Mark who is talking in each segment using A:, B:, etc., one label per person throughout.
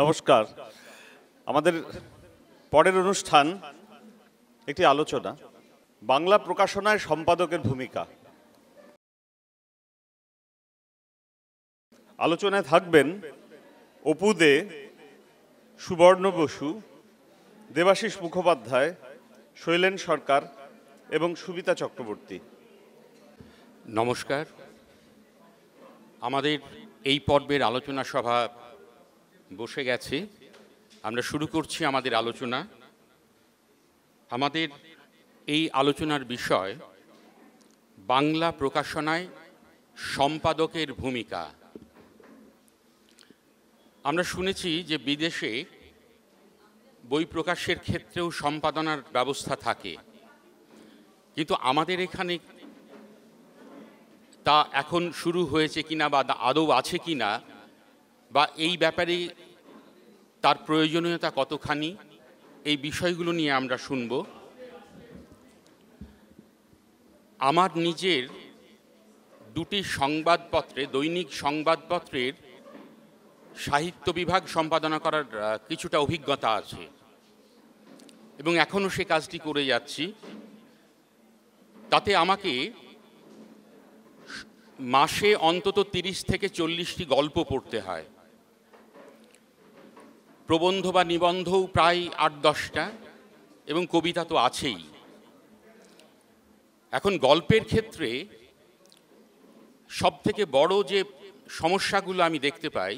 A: নমস্কার। আমাদের পরের অনুষ্ঠান একটি আলোচনা, বাংলা প্রকাশনায় সম্পাদকের ভূমিকা। আলোচনায় থাকবেন অপু দে, সুবর্ণ বসু, দেবাশিস মুখোপাধ্যায়, শৈলেন সরকার এবং সুবিতা চক্রবর্তী।
B: নমস্কার। আমাদের এই পর্বের আলোচনা সভা বসে গেছে। আমরা শুরু করছি আমাদের আলোচনা। আমাদের এই আলোচনার বিষয় বাংলা প্রকাশনায় সম্পাদকের ভূমিকা। আমরা শুনেছি যে বিদেশে বই প্রকাশের ক্ষেত্রেও সম্পাদনার ব্যবস্থা থাকে, কিন্তু আমাদের এখানে তা এখন শুরু হয়েছে কিনা বা আদৌ আছে কিনা, বা এই ব্যাপারে তার প্রয়োজনীয়তা কতখানি, এই বিষয়গুলো নিয়ে আমরা শুনব। আমার নিজের দুটি সংবাদপত্রে, দৈনিক সংবাদপত্রের সাহিত্য বিভাগ সম্পাদনা করার কিছুটা অভিজ্ঞতা আছে এবং এখনও সে কাজটি করে যাচ্ছি। তাতে আমাকে মাসে অন্তত 30 থেকে 40টি গল্প পড়তে হয়। প্রবন্ধ বা নিবন্ধও প্রায় 8-10টা এবং কবিতা তো আছেই। এখন গল্পের ক্ষেত্রে সবথেকে বড় যে সমস্যাগুলো আমি দেখতে পাই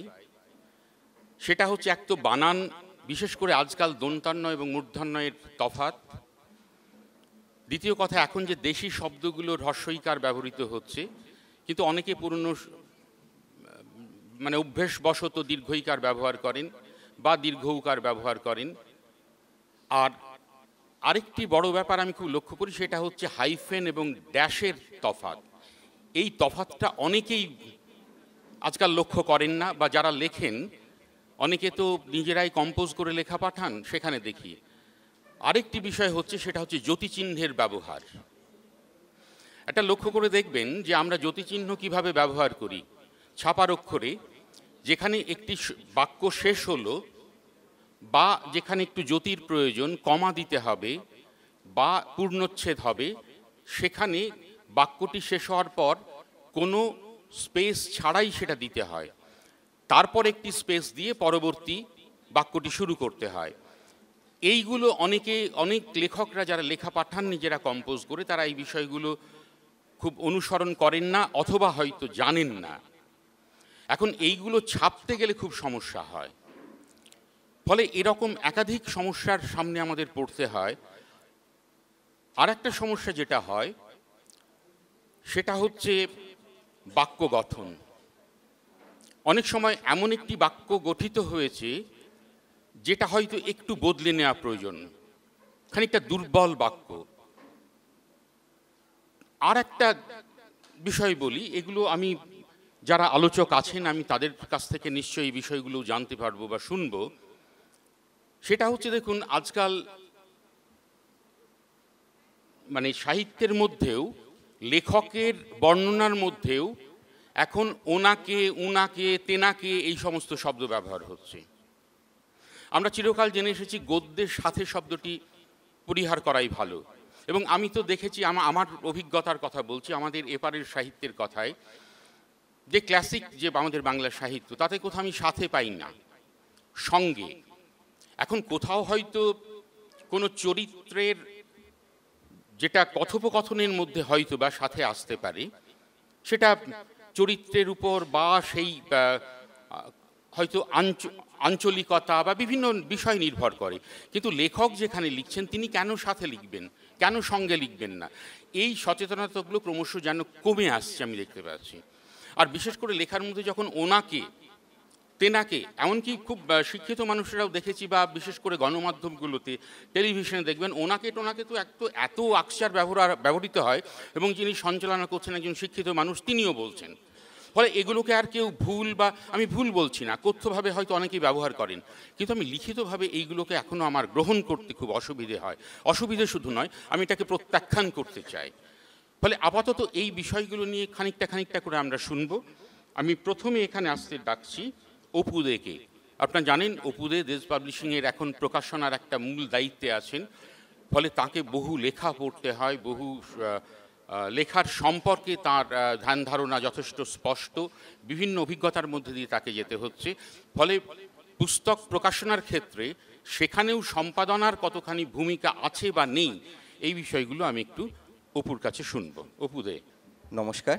B: সেটা হচ্ছে, এক তো বানান, বিশেষ করে আজকাল দন্তান্ন এবং মূর্ধন্যের তফাৎ। দ্বিতীয় কথা, এখন যে দেশি শব্দগুলো হ্রস্বইকার ব্যবহৃত হচ্ছে, কিন্তু অনেকে পুরনো অভ্যেসবশত দীর্ঘইকার ব্যবহার করেন বা দীর্ঘউকার ব্যবহার করেন। আর আরেকটি বড় ব্যাপার আমি খুব লক্ষ্য করি, সেটা হচ্ছে হাইফেন এবং ড্যাশের তফাৎ। এই তফাৎটা অনেকেই আজকাল লক্ষ্য করেন না, বা যারা লেখেন অনেকে তো নিজেরাই কম্পোজ করে লেখা পাঠান, সেখানে দেখি। আরেকটি বিষয় হচ্ছে, সেটা হচ্ছে জ্যোতিচিহ্নের ব্যবহার। এটা লক্ষ্য করে দেখবেন যে আমরা জ্যোতিচিহ্ন কিভাবে ব্যবহার করি। ছাপার অক্ষরে যেখানে একটি বাক্য শেষ হলো বা যেখানে একটু জ্যোতির প্রয়োজন, কমা দিতে হবে বা পূর্ণচ্ছেদ হবে, সেখানে বাক্যটি শেষ হওয়ার পর কোনো স্পেস ছাড়াই সেটা দিতে হয়। তারপর একটি স্পেস দিয়ে পরবর্তী বাক্যটি শুরু করতে হয়। এইগুলো অনেক লেখকরা যারা লেখা পাঠান নিজেরা কম্পোজ করে, তারা এই বিষয়গুলো খুব অনুসরণ করেন না অথবা হয়তো জানেন না। এখন এইগুলো ছাপতে গেলে খুব সমস্যা হয়, ফলে এরকম একাধিক সমস্যার সামনে আমাদের পড়তে হয়। আর একটা সমস্যা যেটা হয় সেটা হচ্ছে বাক্য গঠন। অনেক সময় এমন একটি বাক্য গঠিত হয়েছে যেটা হয়তো একটু বদলে নেওয়া প্রয়োজন, খানিকটা দুর্বল বাক্য। আর একটা বিষয় বলি, এগুলো আমি যারা আলোচক আছেন আমি তাদের কাছ থেকে নিশ্চয়ই এই বিষয়গুলো জানতে পারবো বা শুনবো। সেটা হচ্ছে, দেখুন, আজকাল সাহিত্যের মধ্যেও, লেখকের বর্ণনার মধ্যেও এখন ওনাকে, উনাকে, তেনাকে এই সমস্ত শব্দ ব্যবহার হচ্ছে। আমরা চিরকাল জেনে এসেছি গদ্যের সাথে শব্দটি পরিহার করাই ভালো, এবং আমি তো দেখেছি, আমার অভিজ্ঞতার কথা বলছি, আমাদের এপারের সাহিত্যের কথায়, যে ক্লাসিক যে আমাদের বাংলা সাহিত্য, তাতে কোথাও আমি সাথে পাই না, সঙ্গে। এখন কোথাও হয়তো কোনো চরিত্রের যেটা কথোপকথনের মধ্যে হয়তো বা সাথে আসতে পারে, সেটা চরিত্রের উপর বা সেই হয়তো আঞ্চলিকতা বা বিভিন্ন বিষয় নির্ভর করে। কিন্তু লেখক যেখানে লিখছেন তিনি কেন সাথে লিখবেন, কেন সঙ্গে লিখবেন না, এই সচেতনতাগুলো ক্রমশ যেন কমে আসছে আমি দেখতে পাচ্ছি। আর বিশেষ করে লেখার মধ্যে যখন ওনাকে, তেনাকে, এমনকি খুব শিক্ষিত মানুষেরাও দেখেছি, বা বিশেষ করে গণমাধ্যমগুলোতে, টেলিভিশনে দেখবেন ওনাকে টোনাকে তো এত আকচার ব্যবহৃত হয়, এবং যিনি সঞ্চালনা করছেন একজন শিক্ষিত মানুষ, তিনিও বলছেন। ফলে এগুলোকে আর কেউ ভুল, বা আমি ভুল বলছি না, কথ্যভাবে হয়তো অনেকেই ব্যবহার করেন, কিন্তু আমি লিখিতভাবে এইগুলোকে এখনও আমার গ্রহণ করতে খুব অসুবিধে হয়। অসুবিধে শুধু নয়, আমি এটাকে প্রত্যাখ্যান করতে চাই। ফলে আপাতত এই বিষয়গুলো নিয়ে খানিকটা করে আমরা শুনব। আমি প্রথমে এখানে আসতে ডাকছি অপু দেকে। আপনারা জানেন অপুদে দেশ পাবলিশিংয়ের এখন প্রকাশনার একটা মূল দায়িত্বে আছেন, ফলে তাকে বহু লেখা পড়তে হয়, বহু লেখার সম্পর্কে তার ধ্যান ধারণা যথেষ্ট স্পষ্ট, বিভিন্ন অভিজ্ঞতার মধ্যে দিয়ে তাকে যেতে হচ্ছে। ফলে পুস্তক প্রকাশনার ক্ষেত্রে সেখানেও সম্পাদনার কতখানি ভূমিকা আছে বা নেই, এই বিষয়গুলো আমি একটু অপুর কাছে শুনব। অপুদে,
C: নমস্কার।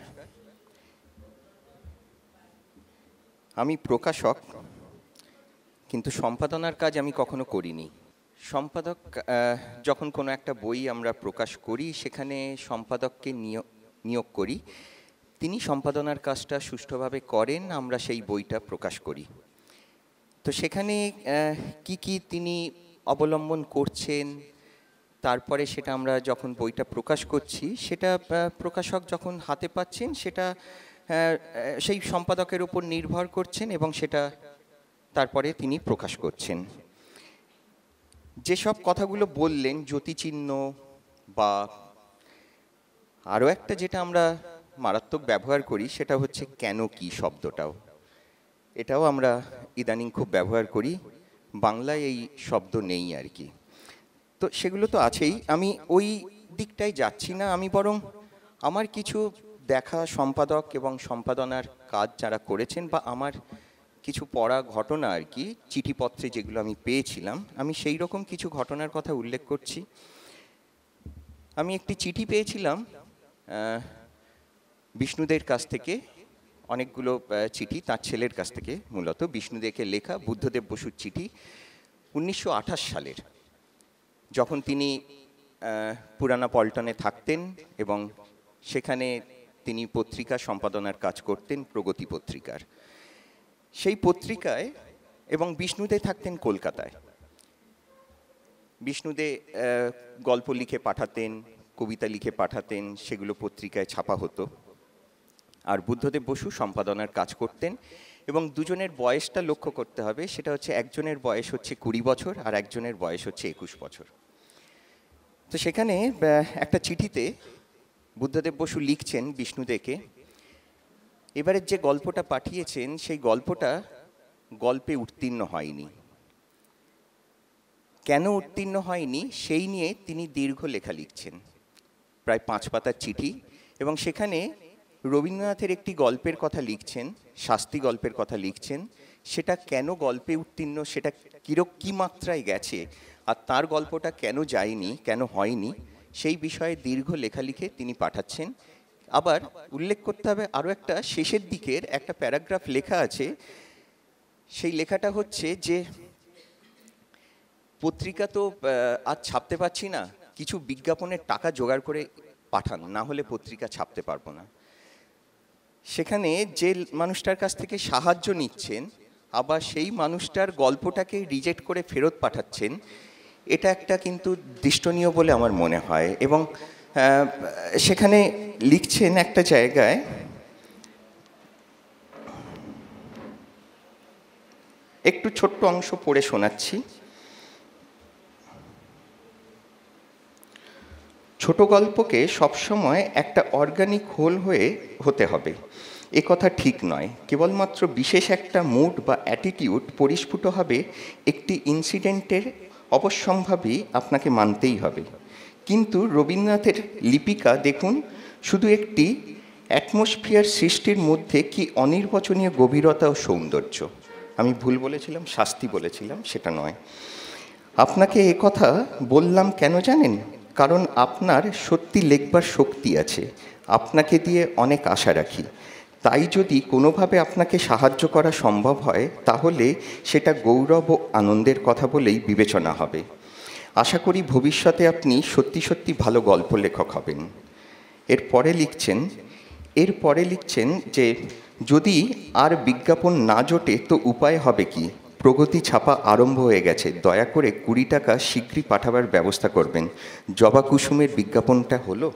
C: আমি প্রকাশক, কিন্তু সম্পাদনার কাজ আমি কখনো করিনি। সম্পাদক যখন কোনো একটা বই আমরা প্রকাশ করি, সেখানে সম্পাদককে নিয়োগ করি। তিনি সম্পাদনার কাজটা সুষ্ঠুভাবে করেন, আমরা সেই বইটা প্রকাশ করি। তো সেখানে কি কি তিনি অবলম্বন করছেন, তারপরে সেটা আমরা যখন বইটা প্রকাশ করছি, সেটা প্রকাশক যখন হাতে পাচ্ছেন, সেটা সেই সম্পাদকের উপর নির্ভর করছেন এবং সেটা তারপরে তিনি প্রকাশ করছেন। যেসব কথাগুলো বললেন, জ্যোতিচিহ্ন বা আরও একটা যেটা আমরা মারাত্মক ব্যবহার করি, সেটা হচ্ছে কেন কি শব্দটাও, এটাও আমরা ইদানিং খুব ব্যবহার করি। বাংলায় এই শব্দ নেই আর কি। তো সেগুলো তো আছেই, আমি ওই দিকটায় যাচ্ছি না। আমি বরং আমার কিছু দেখা সম্পাদক এবং সম্পাদনার কাজ যারা করেছেন, বা আমার কিছু পড়া ঘটনা আর কি, চিঠিপত্রে যেগুলো আমি পেয়েছিলাম, আমি সেই রকম কিছু ঘটনার কথা উল্লেখ করছি। আমি একটি চিঠি পেয়েছিলাম বিষ্ণুদের কাছ থেকে, অনেকগুলো চিঠি তার ছেলের কাছ থেকে, মূলত বিষ্ণুদেবকে লেখা বুদ্ধদেব বসুর চিঠি 1928 সালের, যখন তিনি পুরানা পল্টনে থাকতেন এবং সেখানে তিনি পত্রিকা সম্পাদনার কাজ করতেন, প্রগতি পত্রিকার। সেই পত্রিকায়, এবং বিষ্ণুদে থাকতেন কলকাতায়। বিষ্ণুদে গল্প লিখে পাঠাতেন, কবিতা লিখে পাঠাতেন, সেগুলো পত্রিকায় ছাপা হতো। আর বুদ্ধদেব বসু সম্পাদনার কাজ করতেন। এবং দুজনের বয়সটা লক্ষ্য করতে হবে, সেটা হচ্ছে একজনের বয়স হচ্ছে 20 বছর আর একজনের বয়স হচ্ছে 21 বছর। তো সেখানে একটা চিঠিতে বুদ্ধদেব বসু লিখছেন বিষ্ণুদেকে, এবারের যে গল্পটা পাঠিয়েছেন সেই গল্পটা গল্পে উত্তীর্ণ হয়নি। কেন উত্তীর্ণ হয়নি সেই নিয়ে তিনি দীর্ঘ লেখা লিখছেন, প্রায় 5 পাতার চিঠি। এবং সেখানে রবীন্দ্রনাথের একটি গল্পের কথা লিখছেন, শাস্তি গল্পের কথা লিখছেন। সেটা কেন গল্পে উত্তীর্ণ, সেটা কী মাত্রায় গেছে, আর তার গল্পটা কেন যায়নি, কেন হয়নি, সেই বিষয়ে দীর্ঘ লেখা লিখে তিনি পাঠাচ্ছেন। আবার উল্লেখ করতে হবে আরও একটা, শেষের দিকের একটা প্যারাগ্রাফ লেখা আছে। সেই লেখাটা হচ্ছে যে পত্রিকা তো আজ ছাপতে পারছি না, কিছু বিজ্ঞাপনের টাকা জোগাড় করে পাঠান, না হলে পত্রিকা ছাপতে পারবো না। সেখানে যে মানুষটার কাছ থেকে সাহায্য নিচ্ছেন, আবার সেই মানুষটার গল্পটাকে রিজেক্ট করে ফেরত পাঠাচ্ছেন, এটা একটা কিন্তু দৃষ্টনীয় বলে আমার মনে হয়। এবং সেখানে লিখছেন একটা জায়গায়, একটু ছোট্ট অংশ পড়ে শোনাচ্ছি। ছোট গল্পকে সবসময় একটা অর্গানিক হোল হতে হবে, এ কথা ঠিক নয়। কেবলমাত্র বিশেষ একটা মুড বা অ্যাটিটিউড পরিস্ফুট হবে একটি ইনসিডেন্টের অবশ্যম্ভাবী আপনাকে মানতেই হবে। কিন্তু রবীন্দ্রনাথের লিপিকা দেখুন, শুধু একটি অ্যাটমসফিয়ার সৃষ্টির মধ্যে কি অনির্বচনীয় গভীরতা ও সৌন্দর্য। আমি ভুল বলেছিলাম, শাস্তি বলেছিলাম, সেটা নয়। আপনাকে এ কথা বললাম কেন জানেন? কারণ আপনার সত্যি লেখবার শক্তি আছে, আপনাকে দিয়ে অনেক আশা রাখি। তাই যদি কোনোভাবে আপনাকে সাহায্য করা সম্ভব হয়, তাহলে সেটা গৌরব ও আনন্দের কথা বলেই বিবেচনা হবে। আশা করি ভবিষ্যতে আপনি সত্যি সত্যি ভালো গল্প লেখক হবেন। এরপরে লিখছেন যে যদি আর বিজ্ঞাপন না জোটে তো উপায় হবে কি? প্রগতি ছাপা আরম্ভ হয়ে গেছে, দয়া করে 20 টাকা শীঘ্রই পাঠাবার ব্যবস্থা করবেন। জবা কুসুমের বিজ্ঞাপনটা হলো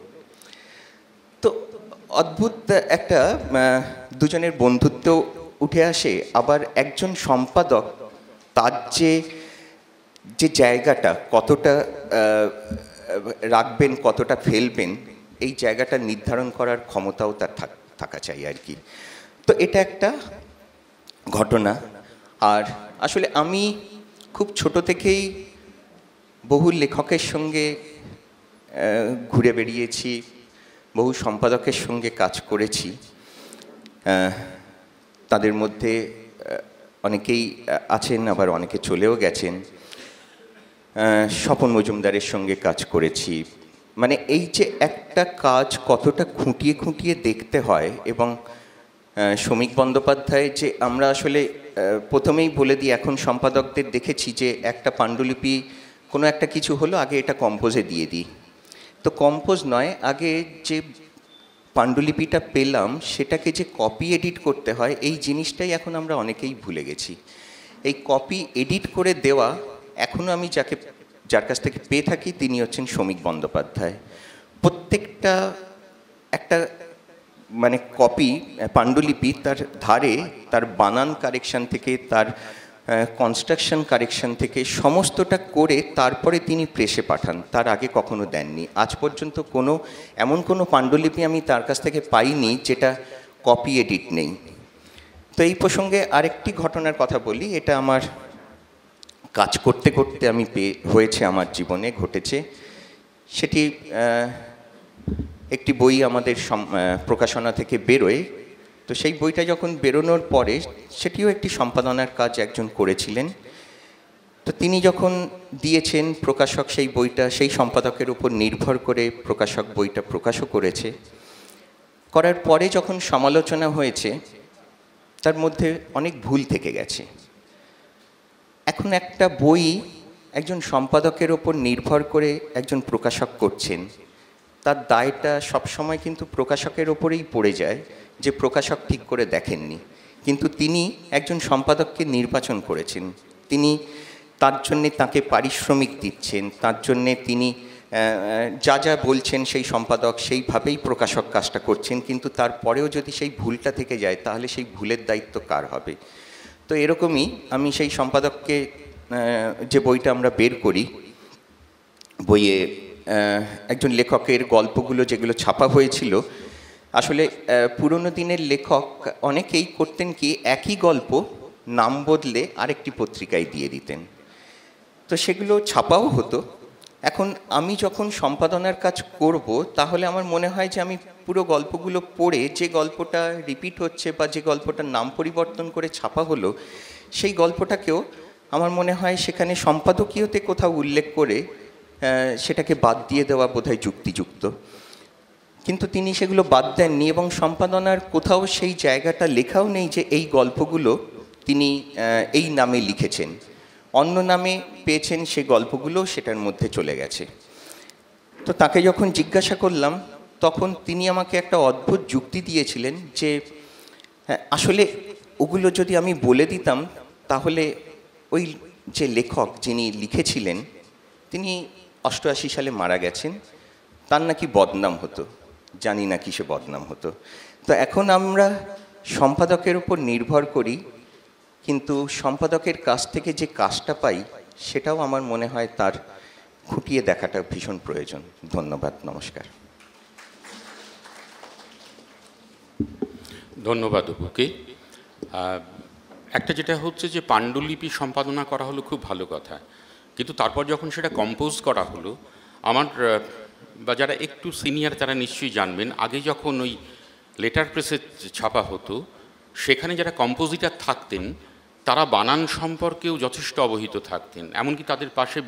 C: তো অদ্ভুত একটা দুজনের বন্ধুত্ব উঠে আসে। আবার একজন সম্পাদক তার যে জায়গাটা কতটা রাখবেন, কতটা ফেলবেন, এই জায়গাটা নির্ধারণ করার ক্ষমতাও তার থাকা চাই আর কি। তো এটা একটা ঘটনা। আর আসলে আমি খুব ছোট থেকেই বহু লেখকের সঙ্গে ঘুরে বেরিয়েছি, বহু সম্পাদকের সঙ্গে কাজ করেছি। তাদের মধ্যে অনেকেই আছেন, আবার অনেকে চলেও গেছেন। স্বপন মজুমদারের সঙ্গে কাজ করেছি। মানে এই যে একটা কাজ কতটা খুঁটিয়ে খুঁটিয়ে দেখতে হয়, এবং শ্রমিক বন্দ্যোপাধ্যায় যে আমরা আসলে প্রথমেই বলে দিই, এখন সম্পাদকদের দেখেছি যে একটা পাণ্ডুলিপি কোনো একটা কিছু হলো, আগে এটা কম্পোজে দিয়ে দিই। তো কম্পোজ নয়, আগে যে পাণ্ডুলিপিটা পেলাম সেটাকে যে কপি এডিট করতে হয়, এই জিনিসটাই এখন আমরা অনেকেই ভুলে গেছি। এই কপি এডিট করে দেওয়া এখনও আমি যার কাছ থেকে পেয়ে থাকি তিনি হচ্ছেন শ্রমিক বন্দ্যোপাধ্যায়। প্রত্যেকটা একটা মানে কপি পাণ্ডুলিপি, তার ধারে তার বানান কারেকশন থেকে, তার কনস্ট্রাকশন কারেকশন থেকে সমস্তটা করে তারপরে তিনি প্রেসে পাঠান, তার আগে কখনো দেননি। আজ পর্যন্ত এমন কোনো পাণ্ডুলিপি আমি তার কাছ থেকে পাইনি যেটা কপি এডিট নেই। তো এই প্রসঙ্গে আরেকটি ঘটনার কথা বলি, এটা আমার কাজ করতে করতে হয়েছে, আমার জীবনে ঘটেছে। সেটি একটি বই আমাদের প্রকাশনা থেকে বেরোয়। তো সেই বইটা যখন বেরোনোর পরে, সেটিও একটি সম্পাদনার কাজ একজন করেছিলেন। তো তিনি যখন দিয়েছেন, প্রকাশক সেই বইটা সেই সম্পাদকের উপর নির্ভর করে প্রকাশক বইটা প্রকাশও করেছে। করার পরে যখন সমালোচনা হয়েছে, তার মধ্যে অনেক ভুল থেকে গেছে। এখন একটা বই একজন সম্পাদকের ওপর নির্ভর করে একজন প্রকাশক করছেন, তার দায়টা সবসময় কিন্তু প্রকাশকের ওপরেই পড়ে যায় যে প্রকাশক ঠিক করে দেখেননি। কিন্তু তিনি একজন সম্পাদককে নির্বাচন করেছেন, তিনি তার জন্যে তাকে পারিশ্রমিক দিচ্ছেন, তার জন্যে তিনি যা যা বলছেন সেই সম্পাদক সেইভাবেই প্রকাশক কাজটা করছেন। কিন্তু তারপরেও যদি সেই ভুলটা থেকে যায়, তাহলে সেই ভুলের দায়িত্ব কার হবে? তো এরকমই আমি সেই সম্পাদককে, যে বইটা আমরা বের করি, বইয়ে একজন লেখকের গল্পগুলো যেগুলো ছাপা হয়েছিল, আসলে পুরনো দিনের লেখক অনেকেই করতেন কি, একই গল্প নাম বদলে আরেকটি পত্রিকায় দিয়ে দিতেন। তো সেগুলো ছাপাও হতো। এখন আমি যখন সম্পাদনার কাজ করব, তাহলে আমার মনে হয় যে আমি পুরো গল্পগুলো পড়ে যে গল্পটা রিপিট হচ্ছে বা যে গল্পটার নাম পরিবর্তন করে ছাপা হলো, সেই গল্পটাকেও আমার মনে হয় সেখানে সম্পাদকীয়তে কোথাও উল্লেখ করে সেটাকে বাদ দিয়ে দেওয়া বোধহয় যুক্তিযুক্ত। কিন্তু তিনি সেগুলো বাদ দেননি, এবং সম্পাদনার কোথাও সেই জায়গাটা লেখাও নেই যে এই গল্পগুলো তিনি এই নামে লিখেছেন। অন্য নামে পেয়েছেন সে গল্পগুলো সেটার মধ্যে চলে গেছে। তো তাকে যখন জিজ্ঞাসা করলাম, তখন তিনি আমাকে একটা অদ্ভুত যুক্তি দিয়েছিলেন যে আসলে ওগুলো যদি আমি বলে দিতাম, তাহলে ওই যে লেখক যিনি লিখেছিলেন তিনি 88 সালে মারা গেছেন, তার নাকি বদনাম হতো। জানি না কিসে বদনাম হতো। তো এখন আমরা সম্পাদকের উপর নির্ভর করি, কিন্তু সম্পাদকের কাছ থেকে যে কাজটা পাই সেটাও আমার মনে হয় তার খুঁটিয়ে দেখাটা ভীষণ প্রয়োজন। ধন্যবাদ, নমস্কার।
B: ধন্যবাদ অপুকে। একটা যেটা হচ্ছে যে পাণ্ডুলিপি সম্পাদনা করা হলো, খুব ভালো কথা, কিন্তু তারপর যখন সেটা কম্পোজ করা হলো, আমার বা যারা একটু সিনিয়র তারা নিশ্চয়ই জানবেন, আগে যখন ওই লেটার প্রেসে ছাপা হতো, সেখানে যারা কম্পোজিটার থাকতেন তারা বানান সম্পর্কেও যথেষ্ট অবহিত থাকতেন। এমনকি তাদের পাশে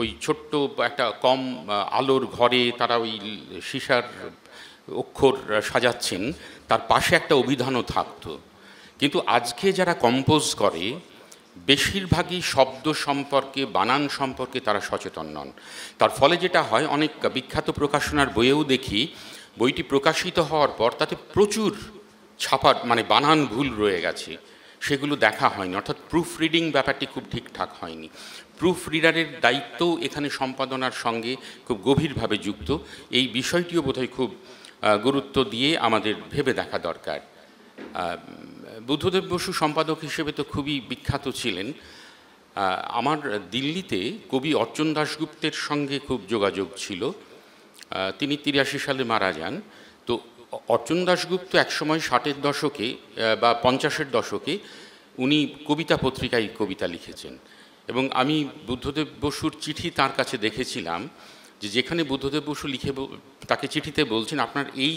B: ওই ছোট্ট একটা কম আলোর ঘরে তারা ওই সীসার অক্ষর সাজাচ্ছেন, তার পাশে একটা অভিধানও থাকতো। কিন্তু আজকে যারা কম্পোজ করে, বেশিরভাগই শব্দ সম্পর্কে, বানান সম্পর্কে তারা সচেতন নন। তার ফলে যেটা হয়, অনেক বিখ্যাত প্রকাশনার বইয়েও দেখি, বইটি প্রকাশিত হওয়ার পর তাতে প্রচুর ছাপার মানে বানান ভুল রয়ে গেছে, সেগুলো দেখা হয়নি। অর্থাৎ প্রুফ রিডিং ব্যাপারটি খুব ঠিকঠাক হয়নি। প্রুফ রিডারের দায়িত্বও এখানে সম্পাদনার সঙ্গে খুব গভীরভাবে যুক্ত। এই বিষয়টিও বোধহয় খুব গুরুত্ব দিয়ে আমাদের ভেবে দেখা দরকার। বুদ্ধদেব বসু সম্পাদক হিসেবে তো খুবই বিখ্যাত ছিলেন। আমার দিল্লিতে কবি অর্চন দাশগুপ্তের সঙ্গে খুব যোগাযোগ ছিল। তিনি 83 সালে মারা যান। তো অর্চন দাশগুপ্ত একসময় 60-এর দশকে বা 50-এর দশকে উনি কবিতা পত্রিকায় কবিতা লিখেছেন এবং আমি বুদ্ধদেব বসুর চিঠি তার কাছে দেখেছিলাম যে যেখানে বুদ্ধদেব বসু লিখে তাকে চিঠিতে বলছেন আপনার এই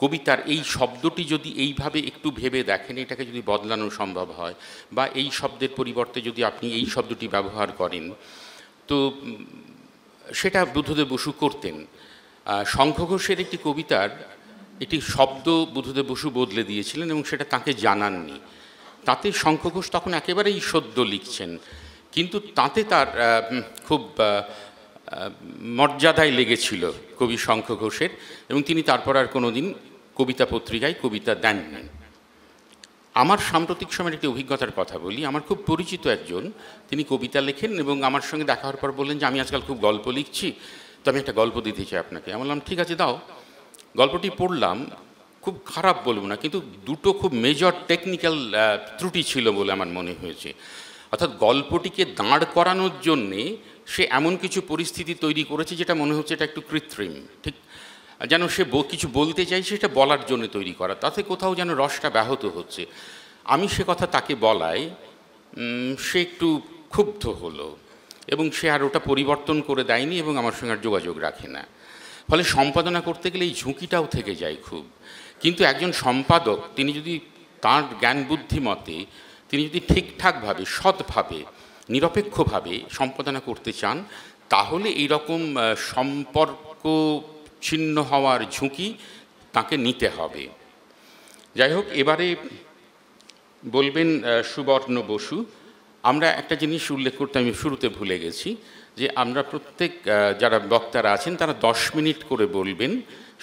B: কবিতার এই শব্দটি যদি এইভাবে একটু ভেবে দেখেন, এটাকে যদি বদলানো সম্ভব হয় বা এই শব্দের পরিবর্তে যদি আপনি এই শব্দটি ব্যবহার করেন, তো সেটা বুদ্ধদেব বসু করতেন। শঙ্খ ঘোষের একটি কবিতার একটি শব্দ বুদ্ধদেব বসু বদলে দিয়েছিলেন এবং সেটা তাকে জানাননি। তাতে শঙ্খ ঘোষ তখন একেবারেই সদ্য লিখছেন, কিন্তু তাতে তার খুব মর্যাদায় লেগেছিল কবি শঙ্খ ঘোষের, এবং তিনি তারপর আর কোনো দিন কবিতা পত্রিকায় কবিতা দেননি। আমার সাম্প্রতিক সময়ের একটি অভিজ্ঞতার কথা বলি। আমার খুব পরিচিত একজন, তিনি কবিতা লেখেন এবং আমার সঙ্গে দেখা হওয়ার পর বললেন যে আমি আজকাল খুব গল্প লিখছি, তো আমি একটা গল্প দিতে চাই আপনাকে। আমি বললাম ঠিক আছে দাও। গল্পটি পড়লাম, খুব খারাপ বলবো না, কিন্তু দুটো খুব মেজর টেকনিক্যাল ত্রুটি ছিল বলে আমার মনে হয়েছে। অর্থাৎ গল্পটিকে দাঁড় করানোর জন্যে সে এমন কিছু পরিস্থিতি তৈরি করেছে যেটা মনে হচ্ছে এটা একটু কৃত্রিম, ঠিক যেন সে কিছু বলতে চাইছে সেটা বলার জন্য তৈরি করা, তাতে কোথাও যেন রসটা ব্যাহত হচ্ছে। আমি সে কথা তাকে বলাই, সে একটু ক্ষুব্ধ হলো এবং সে আর ওটা পরিবর্তন করে দেয়নি এবং আমার সঙ্গে আর যোগাযোগ রাখে না। ফলে সম্পাদনা করতে গেলে এই ঝুঁকিটাও থেকে যায় খুব। কিন্তু একজন সম্পাদক তিনি যদি তাঁর জ্ঞান বুদ্ধি মতে তিনি যদি ঠিকঠাকভাবে, সৎভাবে, নিরপেক্ষভাবে সম্পাদনা করতে চান, তাহলে এইরকম সম্পর্ক ছিন্ন হওয়ার ঝুঁকি তাকে নিতে হবে। যাই হোক, এবারে বলবেন সুবর্ণ বসু। আমরা একটা জিনিস উল্লেখ করতে আমি শুরুতে ভুলে গেছি, যে আমরা প্রত্যেক যারা বক্তারা আছেন তারা 10 মিনিট করে বলবেন,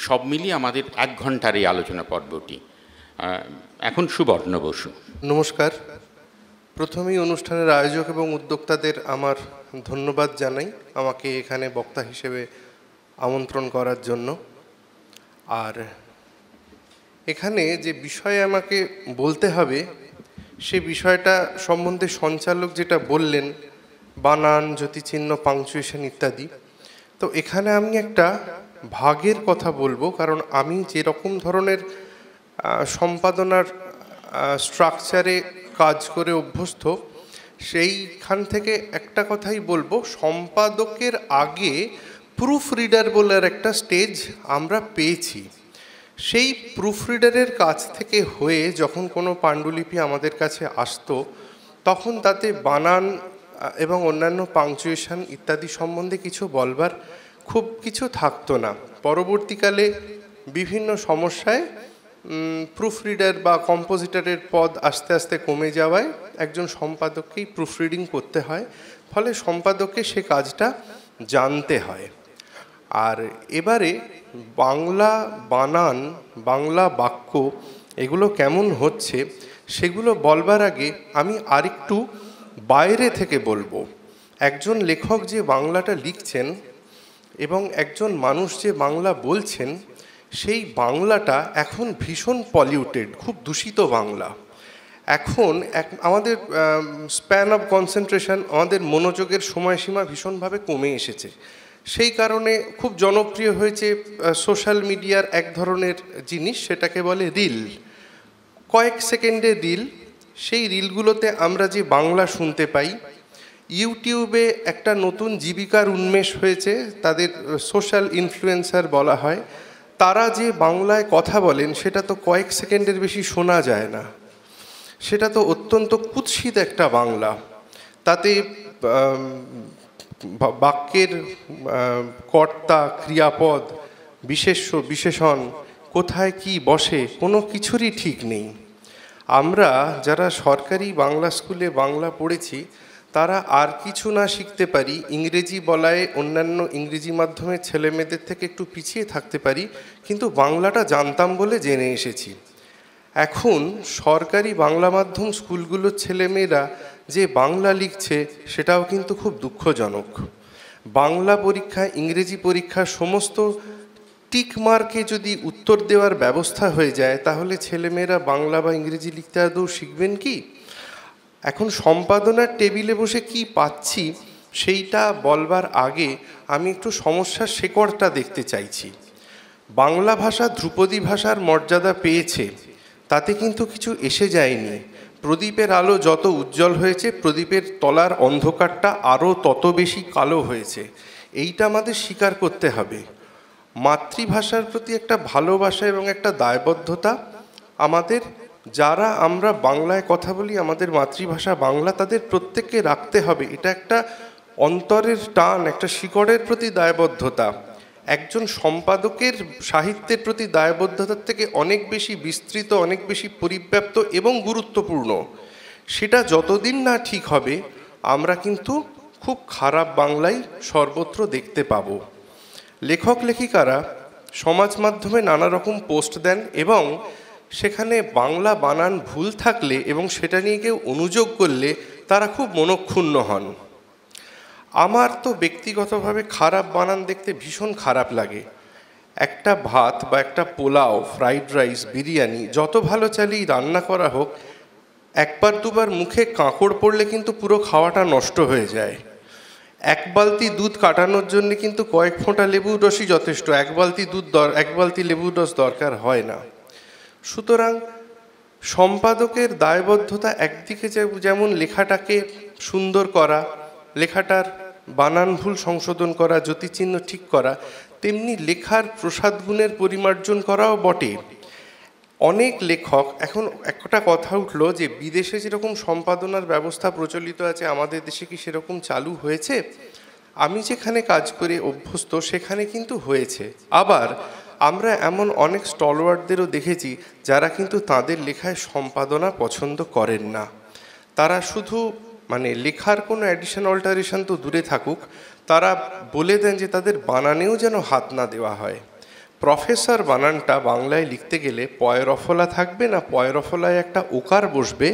B: সব মিলিয়ে আমাদের 1 ঘন্টার এই আলোচনা পর্বটি। এখন সুবর্ণ বসু।
D: নমস্কার। প্রথমেই অনুষ্ঠানের আয়োজক এবং উদ্যোক্তাদের আমার ধন্যবাদ জানাই আমাকে এখানে বক্তা হিসেবে আমন্ত্রণ করার জন্য। আর এখানে যে বিষয়ে আমাকে বলতে হবে সে বিষয়টা সম্বন্ধে সঞ্চালক যেটা বললেন, বানান, জ্যোতিচিহ্ন, পাংচুয়েশন ইত্যাদি, তো এখানে আমি একটা ভাগের কথা বলবো, কারণ আমি যেরকম ধরনের সম্পাদনার স্ট্রাকচারে কাজ করে অভ্যস্ত, সেইখান থেকে একটা কথাই বলবো, সম্পাদকের আগে প্রুফ রিডার বলে একটা স্টেজ আমরা পেয়েছি। সেই প্রুফ রিডারের কাছ থেকে হয়ে যখন কোনো পাণ্ডুলিপি আমাদের কাছে আসতো, তখন তাতে বানান এবং অন্যান্য পাংচুয়েশন ইত্যাদি সম্বন্ধে কিছু বলবার খুব কিছু থাকতো না। পরবর্তীকালে বিভিন্ন সমস্যায় প্রুফ রিডার বা কম্পোজিটরের পদ আস্তে আস্তে কমে যাওয়ায় একজন সম্পাদককেই প্রুফ রিডিং করতে হয়, ফলে সম্পাদককে সে কাজটা জানতে হয়। আর এবারে বাংলা বানান, বাংলা বাক্য এগুলো কেমন হচ্ছে সেগুলো বলবার আগে আমি আরেকটু বাইরে থেকে বলবো। একজন লেখক যে বাংলাটা লিখছেন এবং একজন মানুষ যে বাংলা বলছেন, সেই বাংলাটা এখন ভীষণ পলিউটেড, খুব দূষিত বাংলা। এখন আমাদের স্প্যান অফ কনসেন্ট্রেশন, আমাদের মনোযোগের সময়সীমা ভীষণভাবে কমে এসেছে। সেই কারণে খুব জনপ্রিয় হয়েছে সোশ্যাল মিডিয়ার এক ধরনের জিনিস, সেটাকে বলে রিল। কয়েক সেকেন্ডের রিল, সেই রিলগুলোতে আমরা যে বাংলা শুনতে পাই। ইউটিউবে একটা নতুন জীবিকার উন্মেষ হয়েছে, তাদের সোশ্যাল ইনফ্লুয়েন্সার বলা হয়। তারা যে বাংলায় কথা বলেন সেটা তো কয়েক সেকেন্ডের বেশি শোনা যায় না, সেটা তো অত্যন্ত কুৎসিত একটা বাংলা। তাতে বাক্যের কর্তা, ক্রিয়াপদ, বিশেষ্য, বিশেষণ কোথায় কি বসে কোনো কিছুরই ঠিক নেই। আমরা যারা সরকারি বাংলা স্কুলে বাংলা পড়েছি তারা আর কিছু না শিখতে পারি, ইংরেজি বলায় অন্যান্য ইংরেজি মাধ্যমের ছেলেমেয়েদের থেকে একটু পিছিয়ে থাকতে পারি, কিন্তু বাংলাটা জানতাম বলে জেনে এসেছি। এখন সরকারি বাংলা মাধ্যম স্কুলগুলোর ছেলেমেয়েরা যে বাংলা লিখছে সেটাও কিন্তু খুব দুঃখজনক। বাংলা পরীক্ষা, ইংরেজি পরীক্ষা সমস্ত টিক মার্কে যদি উত্তর দেওয়ার ব্যবস্থা হয়ে যায়, তাহলে ছেলেমেয়েরা বাংলা বা ইংরেজি লিখতে আদৌ শিখবেন কি? এখন সম্পাদনার টেবিলে বসে কি পাচ্ছি সেইটা বলবার আগে আমি একটু সমস্যার শেকড়টা দেখতে চাইছি। বাংলা ভাষা ধ্রুপদী ভাষার মর্যাদা পেয়েছে, তাতে কিন্তু কিছু এসে যায়নি। প্রদীপের আলো যত উজ্জ্বল হয়েছে, প্রদীপের তলার অন্ধকারটা আরও তত বেশি কালো হয়েছে। এইটা আমাদের স্বীকার করতে হবে। মাতৃভাষার প্রতি একটা ভালোবাসা এবং একটা দায়বদ্ধতা আমাদের, যারা আমরা বাংলায় কথা বলি, আমাদের মাতৃভাষা বাংলা, তাদের প্রত্যেককে রাখতে হবে। এটা একটা অন্তরের টান, একটা শিকড়ের প্রতি দায়বদ্ধতা। একজন সম্পাদকের সাহিত্যের প্রতি দায়বদ্ধতার থেকে অনেক বেশি বিস্তৃত, অনেক বেশি পরিব্যাপ্ত এবং গুরুত্বপূর্ণ। সেটা যতদিন না ঠিক হবে, আমরা কিন্তু খুব খারাপ বাংলাই সর্বত্র দেখতে পাবো। লেখক লেখিকারা সমাজ মাধ্যমে নানা রকম পোস্ট দেন এবং সেখানে বাংলা বানান ভুল থাকলে এবং সেটা নিয়ে কেউ অনুযোগ করলে তারা খুব মনক্ষুণ্ণ হন। আমার তো ব্যক্তিগতভাবে খারাপ বানান দেখতে ভীষণ খারাপ লাগে। একটা ভাত বা একটা পোলাও, ফ্রাইড রাইস, বিরিয়ানি যত ভালো চালেই রান্না করা হোক, একবার দুবার মুখে কাঁকড় পড়লে কিন্তু পুরো খাওয়াটা নষ্ট হয়ে যায়। এক বালতি দুধ কাটানোর জন্য কিন্তু কয়েক ফোঁটা লেবুর রসই যথেষ্ট। এক বালতি লেবুর রস দরকার হয় না। সুতরাং সম্পাদকের দায়বদ্ধতা একদিকে যেমন লেখাটাকে সুন্দর করা, লেখাটার বানান ভুল সংশোধন করা, জ্যোতিচিহ্ন ঠিক করা, তেমনি লেখার প্রসাদ গুণের পরিমার্জন করাও বটে। অনেক লেখক, এখন একটা কথা উঠলো যে বিদেশে যেরকম সম্পাদনার ব্যবস্থা প্রচলিত আছে, আমাদের দেশে কি সেরকম চালু হয়েছে? আমি যেখানে কাজ করে অভ্যস্ত সেখানে কিন্তু হয়েছে। আবার আমরা এমন অনেক স্টলওয়ার্ডদেরও দেখেছি যারা কিন্তু তাদের লেখায় সম্পাদনা পছন্দ করেন না। তারা শুধু লেখার কোনো অ্যাডিশন অল্টারেশন তো দূরে থাকুক, তারা বলে দেন যে তাদের বানানেও যেন হাত না দেওয়া হয়। প্রফেসর বানানটা বাংলায় লিখতে গেলে পয়রফলা থাকবে না পয়রফলায় একটা ওকার বসবে,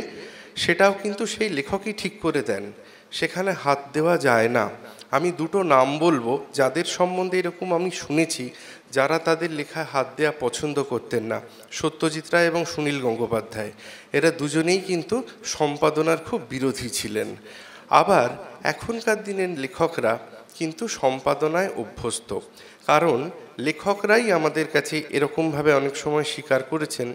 D: সেটাও কিন্তু সেই লেখকই ঠিক করে দেন। সেখানে হাত দেওয়া যায় না। আমি দুটো নাম বলবো যাদের সম্বন্ধে এরকম আমি শুনেছি, যারা তাদের লেখায় হাত দেওয়া পছন্দ করতেন না। সত্যজিৎ রায় এবং সুনীল গঙ্গোপাধ্যায়, এরা দুজনেই কিন্তু সম্পাদনার খুব বিরোধী ছিলেন। আবার এখনকার দিনের লেখকরা কিন্তু সম্পাদনায় অভ্যস্ত, কারণ লেখকরাই আমাদের কাছে এরকমভাবে অনেক সময় স্বীকার করেছেন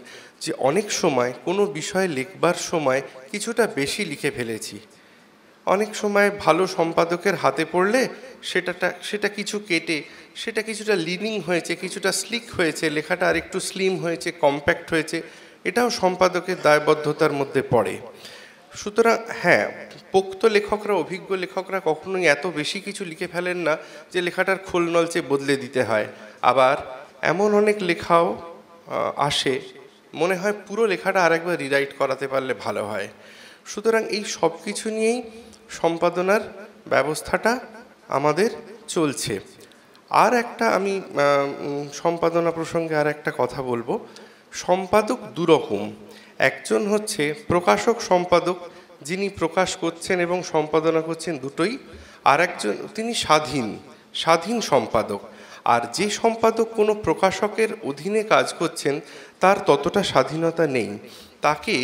D: যে অনেক সময় কোনো বিষয় লিখবার সময় কিছুটা বেশি লিখে ফেলেছি। অনেক সময় ভালো সম্পাদকের হাতে পড়লে সেটা কিছু কেটে সেটা কিছুটা লিনিং হয়েছে, কিছুটা স্লিক হয়েছে, লেখাটা আর একটু স্লিম হয়েছে, কম্প্যাক্ট হয়েছে, এটাও সম্পাদকের দায়বদ্ধতার মধ্যে পড়ে। সুতরাং হ্যাঁ, পোক্ত লেখকরা, অভিজ্ঞ লেখকরা কখনোই এত বেশি কিছু লিখে ফেলেন না যে লেখাটার খোল নলচে বদলে দিতে হয়। আবার এমন অনেক লেখাও আসে, মনে হয় পুরো লেখাটা আরেকবার রিরাইট করাতে পারলে ভালো হয়। সুতরাং এই সব কিছু নিয়েই সম্পাদনার ব্যবস্থাটা আমাদের চলছে। আর একটা আমি সম্পাদনা প্রসঙ্গে আর একটা কথা বলবো। সম্পাদক দুরকম, একজন হচ্ছে প্রকাশক সম্পাদক, যিনি প্রকাশ করছেন এবং সম্পাদনা করছেন দুটোই, আর একজন তিনি স্বাধীন সম্পাদক। আর যে সম্পাদক কোনো প্রকাশকের অধীনে কাজ করছেন তার ততটা স্বাধীনতা নেই, তাকে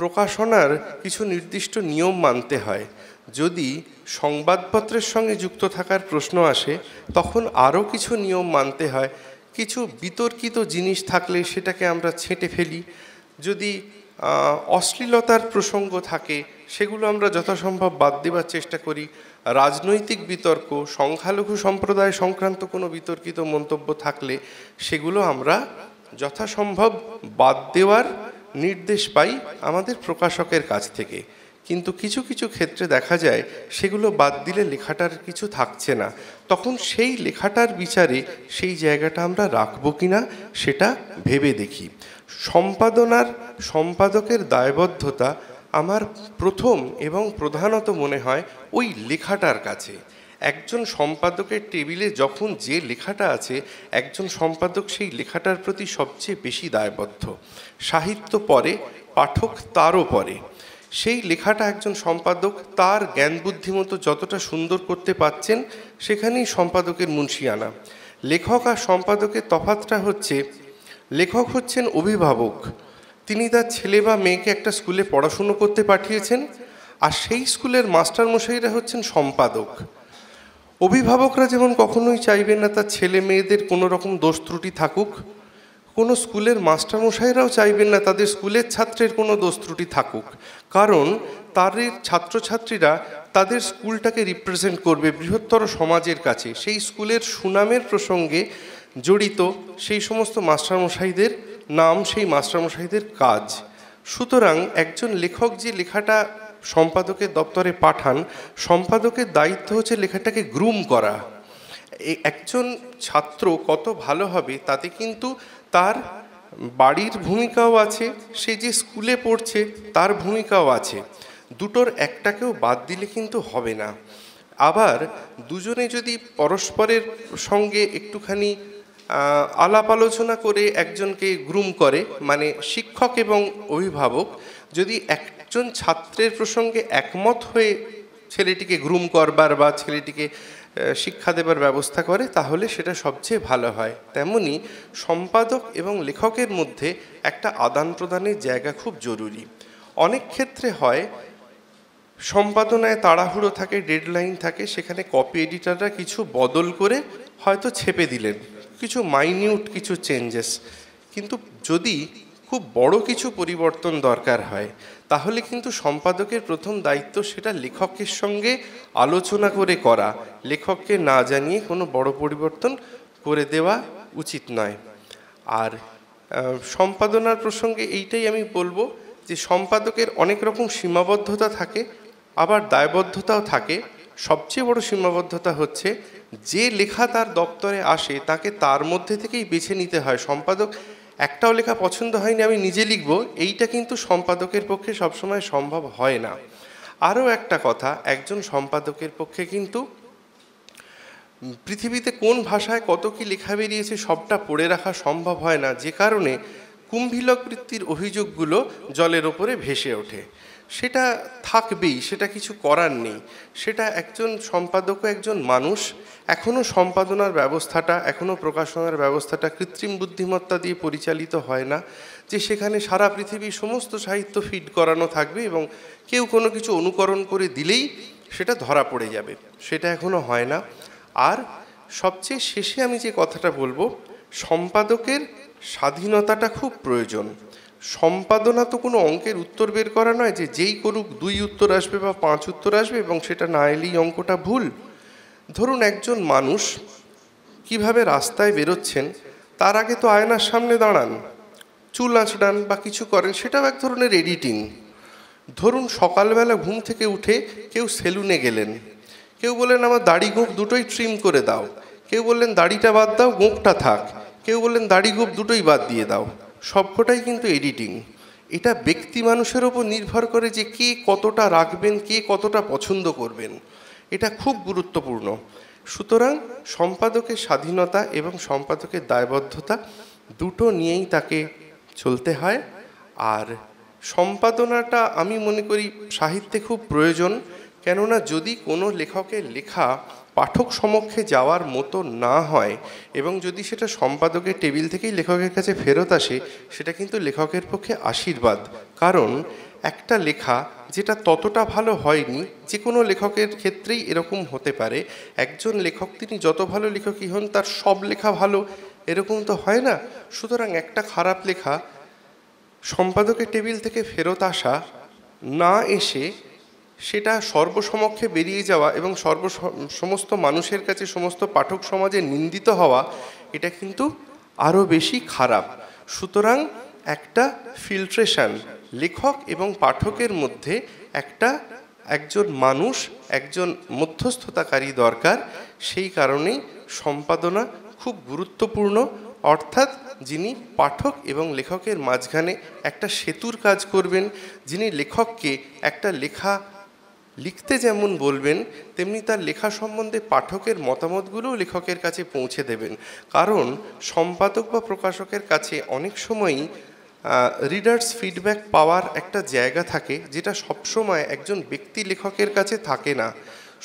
D: প্রকাশনার কিছু নির্দিষ্ট নিয়ম মানতে হয়। যদি সংবাদপত্রের সঙ্গে যুক্ত থাকার প্রশ্ন আসে তখন আরও কিছু নিয়ম মানতে হয়। কিছু বিতর্কিত জিনিস থাকলে সেটাকে আমরা ছেঁটে ফেলি। যদি অশ্লীলতার প্রসঙ্গ থাকে সেগুলো আমরা যথাসম্ভব বাদ দেওয়ার চেষ্টা করি। রাজনৈতিক বিতর্ক, সংখ্যালঘু সম্প্রদায় সংক্রান্ত কোনো বিতর্কিত মন্তব্য থাকলে সেগুলো আমরা যথাসম্ভব বাদ দেওয়ার নির্দেশ পাই আমাদের প্রকাশকের কাছ থেকে। কিন্তু কিছু কিছু ক্ষেত্রে দেখা যায় সেগুলো বাদ দিলে লেখাটার কিছু থাকছে না, তখন সেই লেখাটার বিচারে সেই জায়গাটা আমরা রাখবো কিনা সেটা ভেবে দেখি। সম্পাদকের দায়বদ্ধতা আমার প্রথম এবং প্রধানত মনে হয় ওই লেখাটার কাছে। একজন সম্পাদকের টেবিলে যখন যে লেখাটা আছে, একজন সম্পাদক সেই লেখাটার প্রতি সবচেয়ে বেশি দায়বদ্ধ। সাহিত্য পড়ে, পাঠক তারও পড়ে। সেই লেখাটা একজন সম্পাদক তার জ্ঞান বুদ্ধিমতো যতটা সুন্দর করতে পারছেন সেখানেই সম্পাদকের মুন্সিয়ানা। লেখক আর সম্পাদকের তফাৎটা হচ্ছে, লেখক হচ্ছেন অভিভাবক, তিনি তার ছেলে বা মেয়েকে একটা স্কুলে পড়াশুনো করতে পাঠিয়েছেন, আর সেই স্কুলের মাস্টারমশাইরা হচ্ছেন সম্পাদক। অভিভাবকরা যেমন কখনোই চাইবেন না তার ছেলে মেয়েদের কোনো রকম দোষ ত্রুটি থাকুক, কোনো স্কুলের মাস্টারমশাইরাও চাইবেন না তাদের স্কুলের ছাত্রের কোনো দোষ ত্রুটি থাকুক। কারণ তাদের ছাত্রছাত্রীরা তাদের স্কুলটাকে রিপ্রেজেন্ট করবে বৃহত্তর সমাজের কাছে। সেই স্কুলের সুনামের প্রসঙ্গে জড়িত সেই সমস্ত মাস্টারমশাইদের নাম, সেই মাস্টারমশাইদের কাজ। সুতরাং একজন লেখক যে লেখাটা সম্পাদকের দপ্তরে পাঠান, সম্পাদকের দায়িত্ব হচ্ছে লেখাটাকে গ্রুম করা। একজন ছাত্র কত ভালো হবে তাতে কিন্তু তার বাড়ির ভূমিকাও আছে, সে যে স্কুলে পড়ছে তার ভূমিকাও আছে। দুটোর একটাকেও বাদ দিলে কিন্তু হবে না। আবার দুজনে যদি পরস্পরের সঙ্গে একটুখানি আলাপ আলোচনা করে একজনকে গ্রুম করে, মানে শিক্ষক এবং অভিভাবক যদি একজন ছাত্রের প্রসঙ্গে একমত হয়ে ছেলেটিকে গ্রুম করবার বা ছেলেটিকে শিক্ষা দেবার ব্যবস্থা করে, তাহলে সেটা সবচেয়ে ভালো হয়। তেমনি সম্পাদক এবং লেখকের মধ্যে একটা আদান প্রদানের জায়গা খুব জরুরি। অনেক ক্ষেত্রে হয় সম্পাদনায় তাড়াহুড়ো থাকে, ডেডলাইন থাকে, সেখানে কপি এডিটররা কিছু বদল করে হয়তো ছেপে দিলেন, কিছু মাইনিউট কিছু চেঞ্জেস। কিন্তু যদি খুব বড় কিছু পরিবর্তন দরকার হয়, তাহলে কিন্তু সম্পাদকের প্রথম দায়িত্ব সেটা লেখকের সঙ্গে আলোচনা করে করা। লেখককে না জানিয়ে কোনো বড় পরিবর্তন করে দেওয়া উচিত নয়। আর সম্পাদনার প্রসঙ্গে এইটাই আমি বলবো যে সম্পাদকের অনেক রকম সীমাবদ্ধতা থাকে, আবার দায়বদ্ধতাও থাকে। সবচেয়ে বড় সীমাবদ্ধতা হচ্ছে যে লেখা তার দপ্তরে আসে তাকে তার মধ্যে থেকেই বেছে নিতে হয়। সম্পাদক একটাও লেখা পছন্দ হয়নি আমি নিজে লিখব, এইটা কিন্তু সম্পাদকের পক্ষে সবসময় সম্ভব হয় না। আরও একটা কথা, একজন সম্পাদকের পক্ষে কিন্তু পৃথিবীতে কোন ভাষায় কত কি লেখা বেরিয়েছে সবটা পড়ে রাখা সম্ভব হয় না, যে কারণে কুম্ভীলক বৃত্তির অভিযোগগুলো জলের ওপরে ভেসে ওঠে। সেটা থাকবেই, সেটা কিছু করার নেই। সেটা একজন সম্পাদকও একজন মানুষ। এখনও সম্পাদনার ব্যবস্থাটা, এখনও প্রকাশনার ব্যবস্থাটা কৃত্রিম বুদ্ধিমত্তা দিয়ে পরিচালিত হয় না, যে সেখানে সারা পৃথিবীর সমস্ত সাহিত্য ফিড করানো থাকবে এবং কেউ কোনো কিছু অনুকরণ করে দিলেই সেটা ধরা পড়ে যাবে। সেটা এখনও হয় না। আর সবচেয়ে শেষে আমি যে কথাটা বলবো, সম্পাদকের স্বাধীনতাটা খুব প্রয়োজন। সম্পাদনা তো কোনো অঙ্কের উত্তর বের করা নয় যে যেই করুক 2 উত্তর আসবে বা 5 উত্তর আসবে এবং সেটা না এলেই অঙ্কটা ভুল। ধরুন একজন মানুষ কিভাবে রাস্তায় বেরোচ্ছেন, তার আগে তো আয়নার সামনে দাঁড়ান, চুল আঁচড়ান বা কিছু করেন, সেটাও এক ধরনের এডিটিং। ধরুন সকালবেলা ঘুম থেকে উঠে কেউ সেলুনে গেলেন, কেউ বললেন আমার দাড়ি গোঁফ দুটোই ট্রিম করে দাও, কেউ বললেন দাড়িটা বাদ দাও গোঁফটা থাক, কেউ বললেন দাড়ি গোঁফ দুটোই বাদ দিয়ে দাও। সবকটাই কিন্তু এডিটিং। এটা ব্যক্তি মানুষের ওপর নির্ভর করে যে কে কতটা রাখবেন, কে কতটা পছন্দ করবেন, এটা খুব গুরুত্বপূর্ণ। সুতরাং সম্পাদকের স্বাধীনতা এবং সম্পাদকের দায়বদ্ধতা দুটো নিয়েই তাকে চলতে হয়। আর সম্পাদনাটা আমি মনে করি সাহিত্যে খুব প্রয়োজন। কেননা যদি কোনো লেখকের লেখা পাঠক সমক্ষে যাওয়ার মতো না হয় এবং যদি সেটা সম্পাদকের টেবিল থেকেই লেখকের কাছে ফেরত আসে, সেটা কিন্তু লেখকের পক্ষে আশীর্বাদ। কারণ একটা লেখা যেটা ততটা ভালো হয়নি, যে কোনো লেখকের ক্ষেত্রেই এরকম হতে পারে, একজন লেখক তিনি যত ভালো লেখকই হন তার সব লেখা ভালো এরকম তো হয় না। সুতরাং একটা খারাপ লেখা সম্পাদকের টেবিল থেকে ফেরত আসা না এসে সেটা সর্বসমক্ষে বেরিয়ে যাওয়া এবং সমস্ত মানুষের কাছে, সমস্ত পাঠক সমাজে নিন্দিত হওয়া, এটা কিন্তু আরও বেশি খারাপ। সুতরাং একটা ফিল্ট্রেশন লেখক এবং পাঠকের মধ্যে একজন মানুষ, একজন মধ্যস্থতাকারী দরকার। সেই কারণেই সম্পাদনা খুব গুরুত্বপূর্ণ। অর্থাৎ যিনি পাঠক এবং লেখকের মাঝখানে একটা সেতুর কাজ করবেন, যিনি লেখককে একটা লেখা লিখতে যেমন বলবেন, তেমনি তার লেখা সম্বন্ধে পাঠকের মতামতগুলোও লেখকের কাছে পৌঁছে দেবেন। কারণ সম্পাদক বা প্রকাশকের কাছে অনেক সময়ই রিডার্স ফিডব্যাক পাওয়ার একটা জায়গা থাকে, যেটা সবসময় একজন ব্যক্তি লেখকের কাছে থাকে না।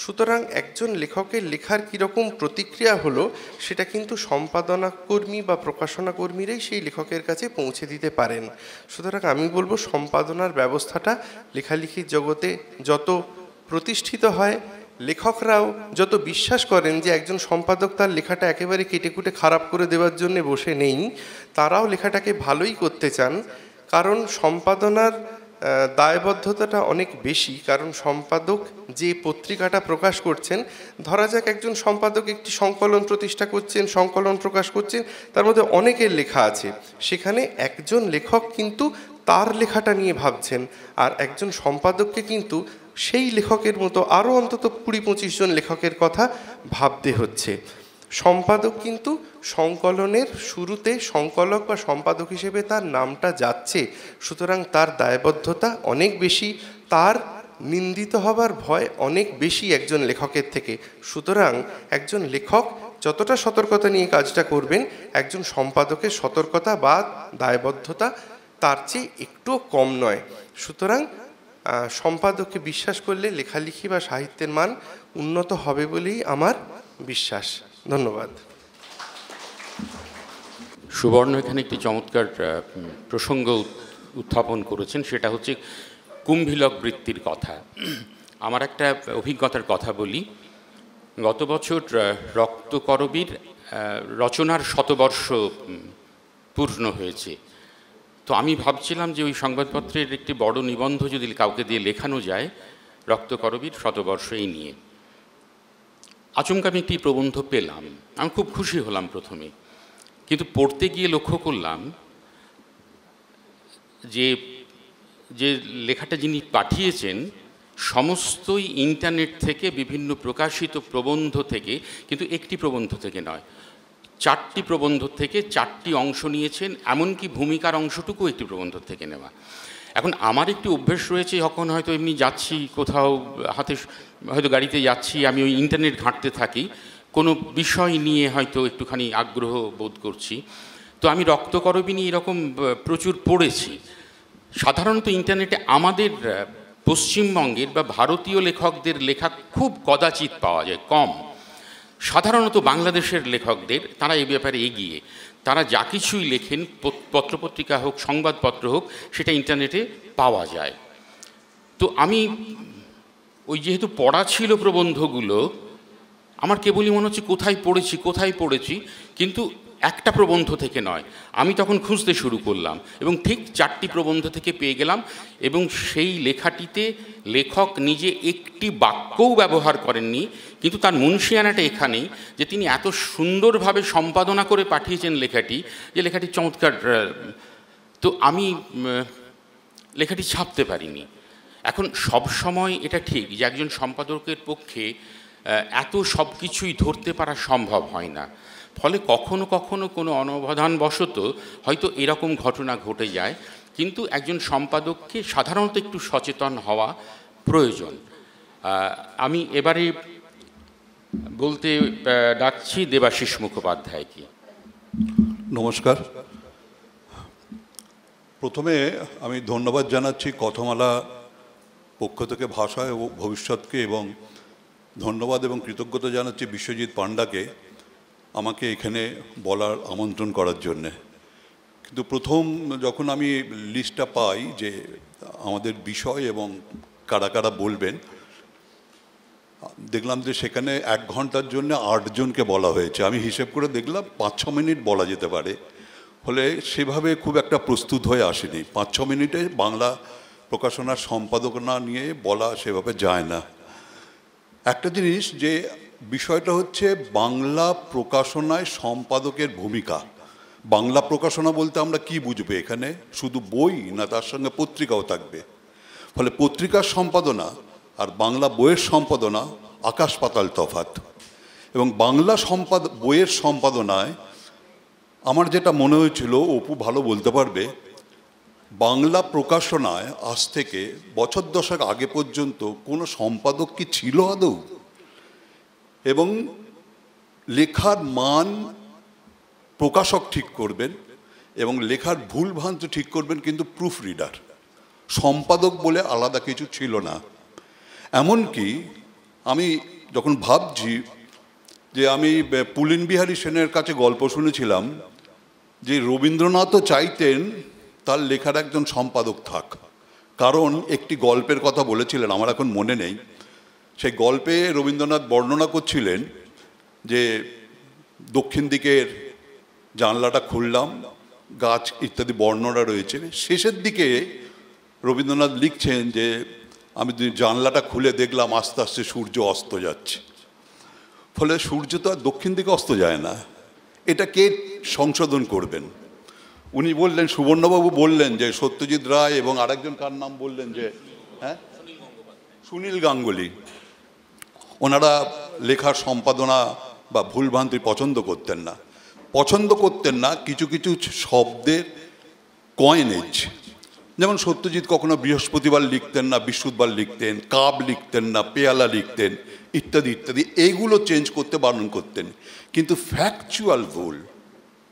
D: সুতরাং একজন লেখকের লেখার কীরকম প্রতিক্রিয়া হলো সেটা কিন্তু সম্পাদনা কর্মী বা প্রকাশনা কর্মীরাই সেই লেখকের কাছে পৌঁছে দিতে পারেন। সুতরাং আমি বলবো সম্পাদনার ব্যবস্থাটা লেখালেখির জগতে যত প্রতিষ্ঠিত হয়, লেখকরাও যত বিশ্বাস করেন যে একজন সম্পাদক তার লেখাটা একেবারে কেটেকুটে খারাপ করে দেওয়ার জন্য বসে নেই, তারাও লেখাটাকে ভালোই করতে চান। কারণ সম্পাদনার দায়বদ্ধতাটা অনেক বেশি, কারণ সম্পাদক যে পত্রিকাটা প্রকাশ করছেন, ধরা যাক একজন সম্পাদক একটি সংকলন প্রতিষ্ঠা করছেন, সংকলন প্রকাশ করছেন, তার মধ্যে অনেকের লেখা আছে, সেখানে একজন লেখক কিন্তু তার লেখাটা নিয়ে ভাবছেন, আর একজন সম্পাদককে কিন্তু সেই লেখকের মতো আরও অন্তত 20-25 জন লেখকের কথা ভাবতে হচ্ছে। সম্পাদক কিন্তু সংকলনের শুরুতে সংকলক বা সম্পাদক হিসেবে তার নামটা যাচ্ছে, সুতরাং তার দায়বদ্ধতা অনেক বেশি, তার নিন্দিত হবার ভয় অনেক বেশি একজন লেখকের থেকে। সুতরাং একজন লেখক যতটা সতর্কতা নিয়ে কাজটা করবেন, একজন সম্পাদকের সতর্কতা বা দায়বদ্ধতা তার চেয়ে একটুও কম নয়। সুতরাং সম্পাদককে বিশ্বাস করলে লেখালেখি বা সাহিত্যের মান উন্নত হবে বলেই আমার বিশ্বাস। ধন্যবাদ।
B: সুবর্ণ এখানে একটি চমৎকার প্রসঙ্গ উত্থাপন করেছেন, সেটা হচ্ছে কুম্ভিলক বৃত্তির কথা। আমার একটা অভিজ্ঞতার কথা বলি। গত বছর রক্তকরবীর রচনার শতবর্ষ পূর্ণ হয়েছে। তো আমি ভাবছিলাম যে ওই সংবাদপত্রের একটি বড় নিবন্ধ যদি কাউকে দিয়ে লেখানো যায় রক্তকরবীর শতবর্ষ এই নিয়ে। আচমকা আমি একটি প্রবন্ধ পেলাম, আমি খুব খুশি হলাম প্রথমে, কিন্তু পড়তে গিয়ে লক্ষ্য করলাম যে যে লেখাটা যিনি পাঠিয়েছেন সমস্তই ইন্টারনেট থেকে বিভিন্ন প্রকাশিত প্রবন্ধ থেকে, কিন্তু একটি প্রবন্ধ থেকে নয়, 4টি প্রবন্ধ থেকে 4টি অংশ নিয়েছেন, এমনকি ভূমিকার অংশটুকু একটি প্রবন্ধ থেকে নেওয়া। এখন আমার একটি অভ্যেস রয়েছে, যখন হয়তো এমনি যাচ্ছি কোথাও, হাতে হয়তো গাড়িতে যাচ্ছি, আমি ওই ইন্টারনেট ঘাঁটতে থাকি, কোনো বিষয় নিয়ে হয়তো একটুখানি আগ্রহ বোধ করছি, তো আমি রক্তকরবী নিয়ে এরকম প্রচুর পড়েছি। সাধারণত ইন্টারনেটে আমাদের পশ্চিমবঙ্গের বা ভারতীয় লেখকদের লেখা খুব কদাচিৎ পাওয়া যায়, কম। সাধারণত বাংলাদেশের লেখকদের, তারা এই ব্যাপারে এগিয়ে, তারা যা কিছুই লেখেন, পত্রপত্রিকা হোক, সংবাদপত্র হোক, সেটা ইন্টারনেটে পাওয়া যায়। তো আমি ওই যেহেতু পড়া ছিল প্রবন্ধগুলো, আমার কেবলই মনে হচ্ছে কোথায় পড়েছি, কিন্তু একটা প্রবন্ধ থেকে নয়। আমি তখন খুঁজতে শুরু করলাম এবং ঠিক 4টি প্রবন্ধ থেকে পেয়ে গেলাম, এবং সেই লেখাটিতে লেখক নিজে একটি বাক্যও ব্যবহার করেননি, কিন্তু তার মুনশিয়ানাটা এখানেই যে তিনি এত সুন্দরভাবে সম্পাদনা করে পাঠিয়েছেন লেখাটি, যে লেখাটি চমৎকার। তো আমি লেখাটি ছাপতে পারিনি। এখন সব সময় এটা ঠিক যে একজন সম্পাদকের পক্ষে এত সব কিছুই ধরতে পারা সম্ভব হয় না, ফলে কখনো কখনো কোনো অনবধানবশত হয়তো এরকম ঘটনা ঘটে যায়, কিন্তু একজন সম্পাদককে সাধারণত একটু সচেতন হওয়া প্রয়োজন। আমি এবারে বলতে ডাকছি দেবাশিস মুখোপাধ্যায়কে।
E: নমস্কার। প্রথমে আমি ধন্যবাদ জানাচ্ছি কথমালা পক্ষ থেকে ভাষা ও ভবিষ্যৎকে, এবং ধন্যবাদ এবং কৃতজ্ঞতা জানাচ্ছি বিশ্বজিৎ পাণ্ডাকে আমাকে এখানে বলার আমন্ত্রণ করার জন্যে। কিন্তু প্রথম যখন আমি লিস্টটা পাই যে আমাদের বিষয় এবং কারা কারা বলবেন, দেখলাম যে সেখানে 1 ঘন্টার জন্য 8 জনকে বলা হয়েছে। আমি হিসেব করে দেখলাম 5-6 মিনিট বলা যেতে পারে, ফলে সেভাবে খুব একটা প্রস্তুত হয়ে আসেনি। 5-6 মিনিটে বাংলা প্রকাশনার সম্পাদনা নিয়ে বলা সেভাবে যায় না। একটা জিনিস, যে বিষয়টা হচ্ছে বাংলা প্রকাশনায় সম্পাদকের ভূমিকা। বাংলা প্রকাশনা বলতে আমরা কি বুঝবো এখানে? শুধু বই, না তার সঙ্গে পত্রিকাও থাকবে? ফলে পত্রিকার সম্পাদনা আর বাংলা বইয়ের সম্পাদনা আকাশ পাতাল তফাৎ। এবং বাংলা বইয়ের সম্পাদনায় আমার যেটা মনে হয়েছিল, অপু ভালো বলতে পারবে, বাংলা প্রকাশনায় আজ থেকে বছর 10 আগে পর্যন্ত কোনো সম্পাদক কি ছিল আদৌ? এবং লেখার মান প্রকাশক ঠিক করবেন এবং লেখার ভুল ভ্রান্তি ঠিক করবেন, কিন্তু প্রুফ রিডার। সম্পাদক বলে আলাদা কিছু ছিল না। এমনকি আমি যখন ভাবছি যে আমি পুলিন বিহারী সেনের কাছে গল্প শুনেছিলাম যে রবীন্দ্রনাথও চাইতেন তার লেখার একজন সম্পাদক থাক, কারণ একটি গল্পের কথা বলেছিলেন, আমার এখন মনে নেই। সেই গল্পে রবীন্দ্রনাথ বর্ণনা করছিলেন যে দক্ষিণ দিকের জানলাটা খুললাম, গাছ ইত্যাদি বর্ণনা রয়েছে। শেষের দিকে রবীন্দ্রনাথ লিখছেন যে আমি জানলাটা খুলে দেখলাম আস্তে আস্তে সূর্য অস্ত যাচ্ছে। ফলে সূর্য তো আর দক্ষিণ দিকে অস্ত যায় না, এটা কে সংশোধন করবেন? উনি বললেন, সুবর্ণবাবু বললেন যে সত্যজিৎ রায় এবং আরেকজন কার নাম বললেন যে সুনীল গাঙ্গুলি, ওনারা লেখার সম্পাদনা বা ভুলভ্রান্তি পছন্দ করতেন না কিছু কিছু শব্দের কয়েনেজ। যেমন সত্যজিৎ কখনো বৃহস্পতিবার লিখতেন না, বৃহস্পতিবার লিখতেন, কাপ লিখতেন না, পেয়ালা লিখতেন, ইত্যাদি ইত্যাদি। এইগুলো চেঞ্জ করতে বারণ করতেন, কিন্তু ফ্যাকচুয়াল ভুল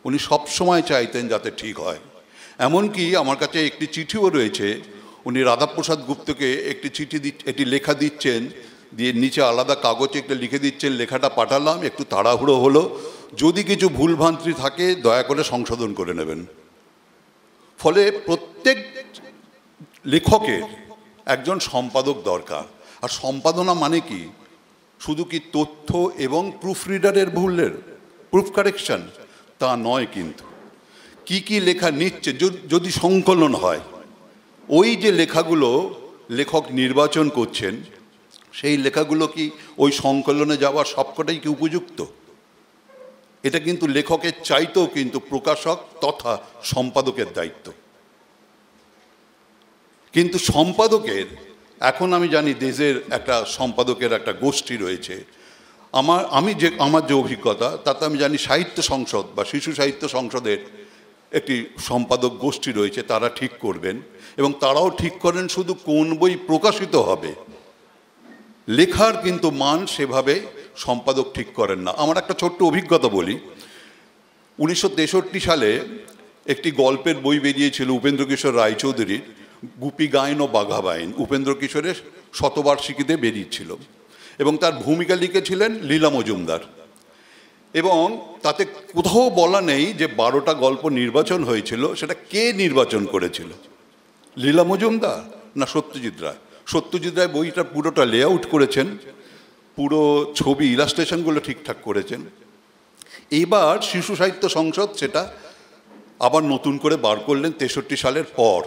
E: উনি সবসময় চাইতেন যাতে ঠিক হয়। এমনকি আমার কাছে একটি চিঠিও রয়েছে, উনি রাধাপ্রসাদ গুপ্তকে একটি চিঠি একটি লেখা দিচ্ছেন, দিয়ে নিচে আলাদা কাগজে একটা লিখে দিচ্ছেন, লেখাটা পাঠালাম, একটু তাড়াহুড়ো হলো, যদি কিছু ভুলভ্রান্তি থাকে দয়া করে সংশোধন করে নেবেন। ফলে প্রত্যেক লেখকের একজন সম্পাদক দরকার। আর সম্পাদনা মানে কি? শুধু কি তথ্য এবং প্রুফ রিডারের ভুলের প্রুফ কারেকশন? তা নয়। কিন্তু কি কি লেখা নিচ্ছে, যদি সংকলন হয়, ওই যে লেখাগুলো লেখক নির্বাচন করছেন, সেই লেখাগুলো কি ওই সংকলনে যাওয়ার সবকটাই কি উপযুক্ত? এটা কিন্তু লেখকের চাইতেও কিন্তু প্রকাশক তথা সম্পাদকের দায়িত্ব। কিন্তু সম্পাদকের, এখন আমি জানি দেশের একটা সম্পাদকের একটা গোষ্ঠী রয়েছে। আমার যে অভিজ্ঞতা তাতে আমি জানি সাহিত্য সংসদ বা শিশু সাহিত্য সংসদের একটি সম্পাদক গোষ্ঠী রয়েছে, তারা ঠিক করবেন। এবং তারাও ঠিক করেন শুধু কোন বই প্রকাশিত হবে, লেখার কিন্তু মান সেভাবে সম্পাদক ঠিক করেন না। আমার একটা ছোট্ট অভিজ্ঞতা বলি। 1963 সালে একটি গল্পের বই বেরিয়েছিল উপেন্দ্র কিশোর রায়চৌধুরীর, গুপি গায়েন ও বাঘা বাইন। উপেন্দ্র কিশোরের শতবার্ষিকীতে বেরিয়েছিল এবং তার ভূমিকা লিখেছিলেন লীলা মজুমদার। এবং তাতে কোথাও বলা নেই যে 12টা গল্প নির্বাচন হয়েছিল, সেটা কে নির্বাচন করেছিল, লীলা মজুমদার না সত্যজিৎ রায়? সত্যজিৎ রায় বইটা পুরোটা লেআউট করেছেন, পুরো ছবি ইলাস্ট্রেশনগুলো ঠিকঠাক করেছেন। এইবার শিশু সাহিত্য সংসদ সেটা আবার নতুন করে বার করলেন 63 সালের পর।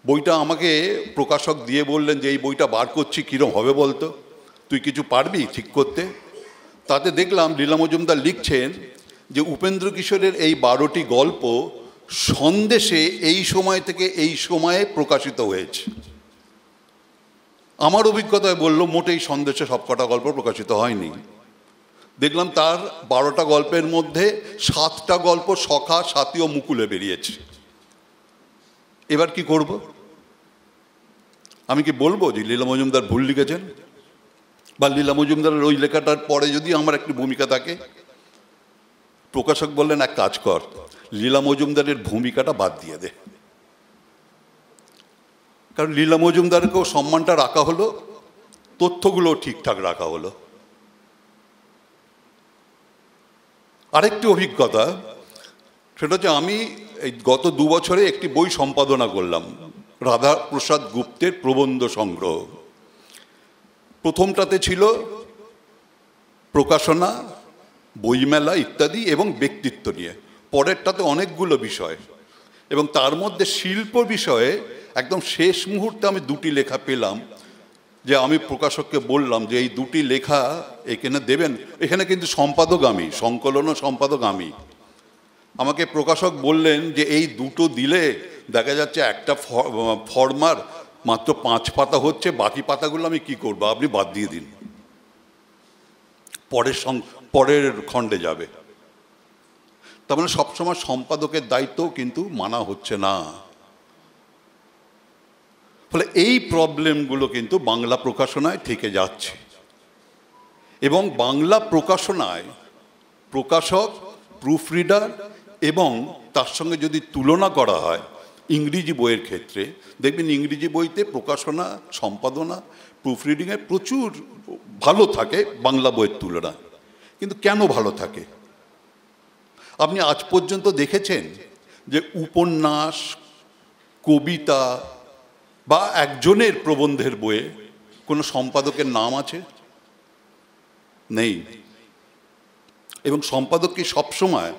E: বইটা আমাকে প্রকাশক দিয়ে বললেন যে এই বইটা বার করছি, কীরকম হবে বলতো, তুই কিছু পারবি ঠিক করতে? তাতে দেখলাম লীলা মজুমদার লিখছেন যে উপেন্দ্র কিশোরের এই 12টি গল্প সন্দেশে এই সময় থেকে এই সময়ে প্রকাশিত হয়েছে। আমার অভিজ্ঞতায় বলল মোটেই সন্দেশে সবকটা গল্প প্রকাশিত হয়নি। দেখলাম তার 12টা গল্পের মধ্যে 7টা গল্প সখা, সাথী ও মুকুলে বেরিয়েছে। এবার কি করব? আমি কি বলবো যে লীলা মজুমদার ভুল লিখেছেন? বা লীলা মজুমদারের ওই লেখাটার পরে যদি আমার একটি ভূমিকা থাকে? প্রকাশক বললেন এক কাজ কর, লীলা মজুমদারের ভূমিকাটা বাদ দিয়ে দে। কারণ লীলা মজুমদারকেও সম্মানটা রাখা হলো, তথ্যগুলো ঠিকঠাক রাখা হলো। আরেকটি অভিজ্ঞতা, সেটা হচ্ছে আমি এই গত 2 বছরে একটি বই সম্পাদনা করলাম, রাধাপ্রসাদ গুপ্তের প্রবন্ধ সংগ্রহ। প্রথমটাতে ছিল প্রকাশনা, বইমেলা ইত্যাদি এবং ব্যক্তিত্ব নিয়ে। পরেরটাতে অনেকগুলো বিষয়, এবং তার মধ্যে শিল্প বিষয়ে একদম শেষ মুহূর্তে আমি 2টি লেখা পেলাম, যে আমি প্রকাশককে বললাম যে এই 2টি লেখা এখানে দেবেন। এখানে কিন্তু সম্পাদক আমি, সংকলন ও সম্পাদক আমি। আমাকে প্রকাশক বললেন যে এই 2টো দিলে দেখা যাচ্ছে একটা ফরমার মাত্র 5 পাতা হচ্ছে, বাকি পাতাগুলো আমি কি করব, আপনি বাদ দিয়ে দিন, পরের খণ্ডে যাবে। তার মানে সবসময় সম্পাদকের দায়িত্ব কিন্তু মানা হচ্ছে না। ফলে এই প্রবলেমগুলো কিন্তু বাংলা প্রকাশনায় থেকে যাচ্ছে। এবং বাংলা প্রকাশনায় প্রকাশক, প্রুফ রিডার এবং তার সঙ্গে যদি তুলনা করা হয় ইংরেজি বইয়ের ক্ষেত্রে, দেখবেন ইংরেজি বইতে প্রকাশনা, সম্পাদনা, প্রুফ রিডিংয়ে প্রচুর ভালো থাকে বাংলা বইয়ের তুলনায়। কিন্তু কেন ভালো থাকে? আপনি আজ পর্যন্ত দেখেছেন যে উপন্যাস, কবিতা বা একজনের প্রবন্ধের বইয়ে কোনো সম্পাদকের নাম আছে? নেই। এবং সম্পাদক কি সবসময়,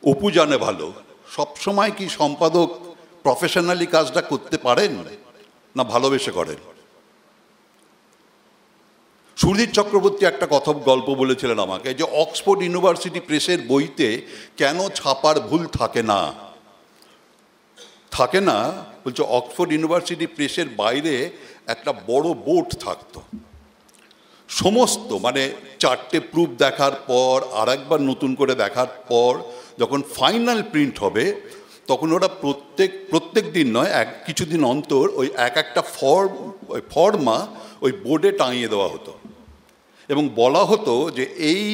E: অপু জানে ভালো, সবসময় কি সম্পাদক প্রফেশনালি কাজটা করতে পারেন না ভালোবেসে করেন? সুধীর চক্রবর্তী একটা গল্প বলেছিলেন আমাকে, যে অক্সফোর্ড ইউনিভার্সিটি প্রেসের বইতে কেন ছাপার ভুল থাকে না। বলছে অক্সফোর্ড ইউনিভার্সিটি প্রেসের বাইরে একটা বড় বোর্ড থাকতো, সমস্ত মানে 4টে প্রুফ দেখার পর আর একবার নতুন করে দেখার পর যখন ফাইনাল প্রিন্ট হবে তখন ওরা প্রত্যেক দিন নয়, কিছুদিন অন্তর ওই একটা ফর্মা ওই বোর্ডে টাঙিয়ে দেওয়া হতো এবং বলা হতো যে এই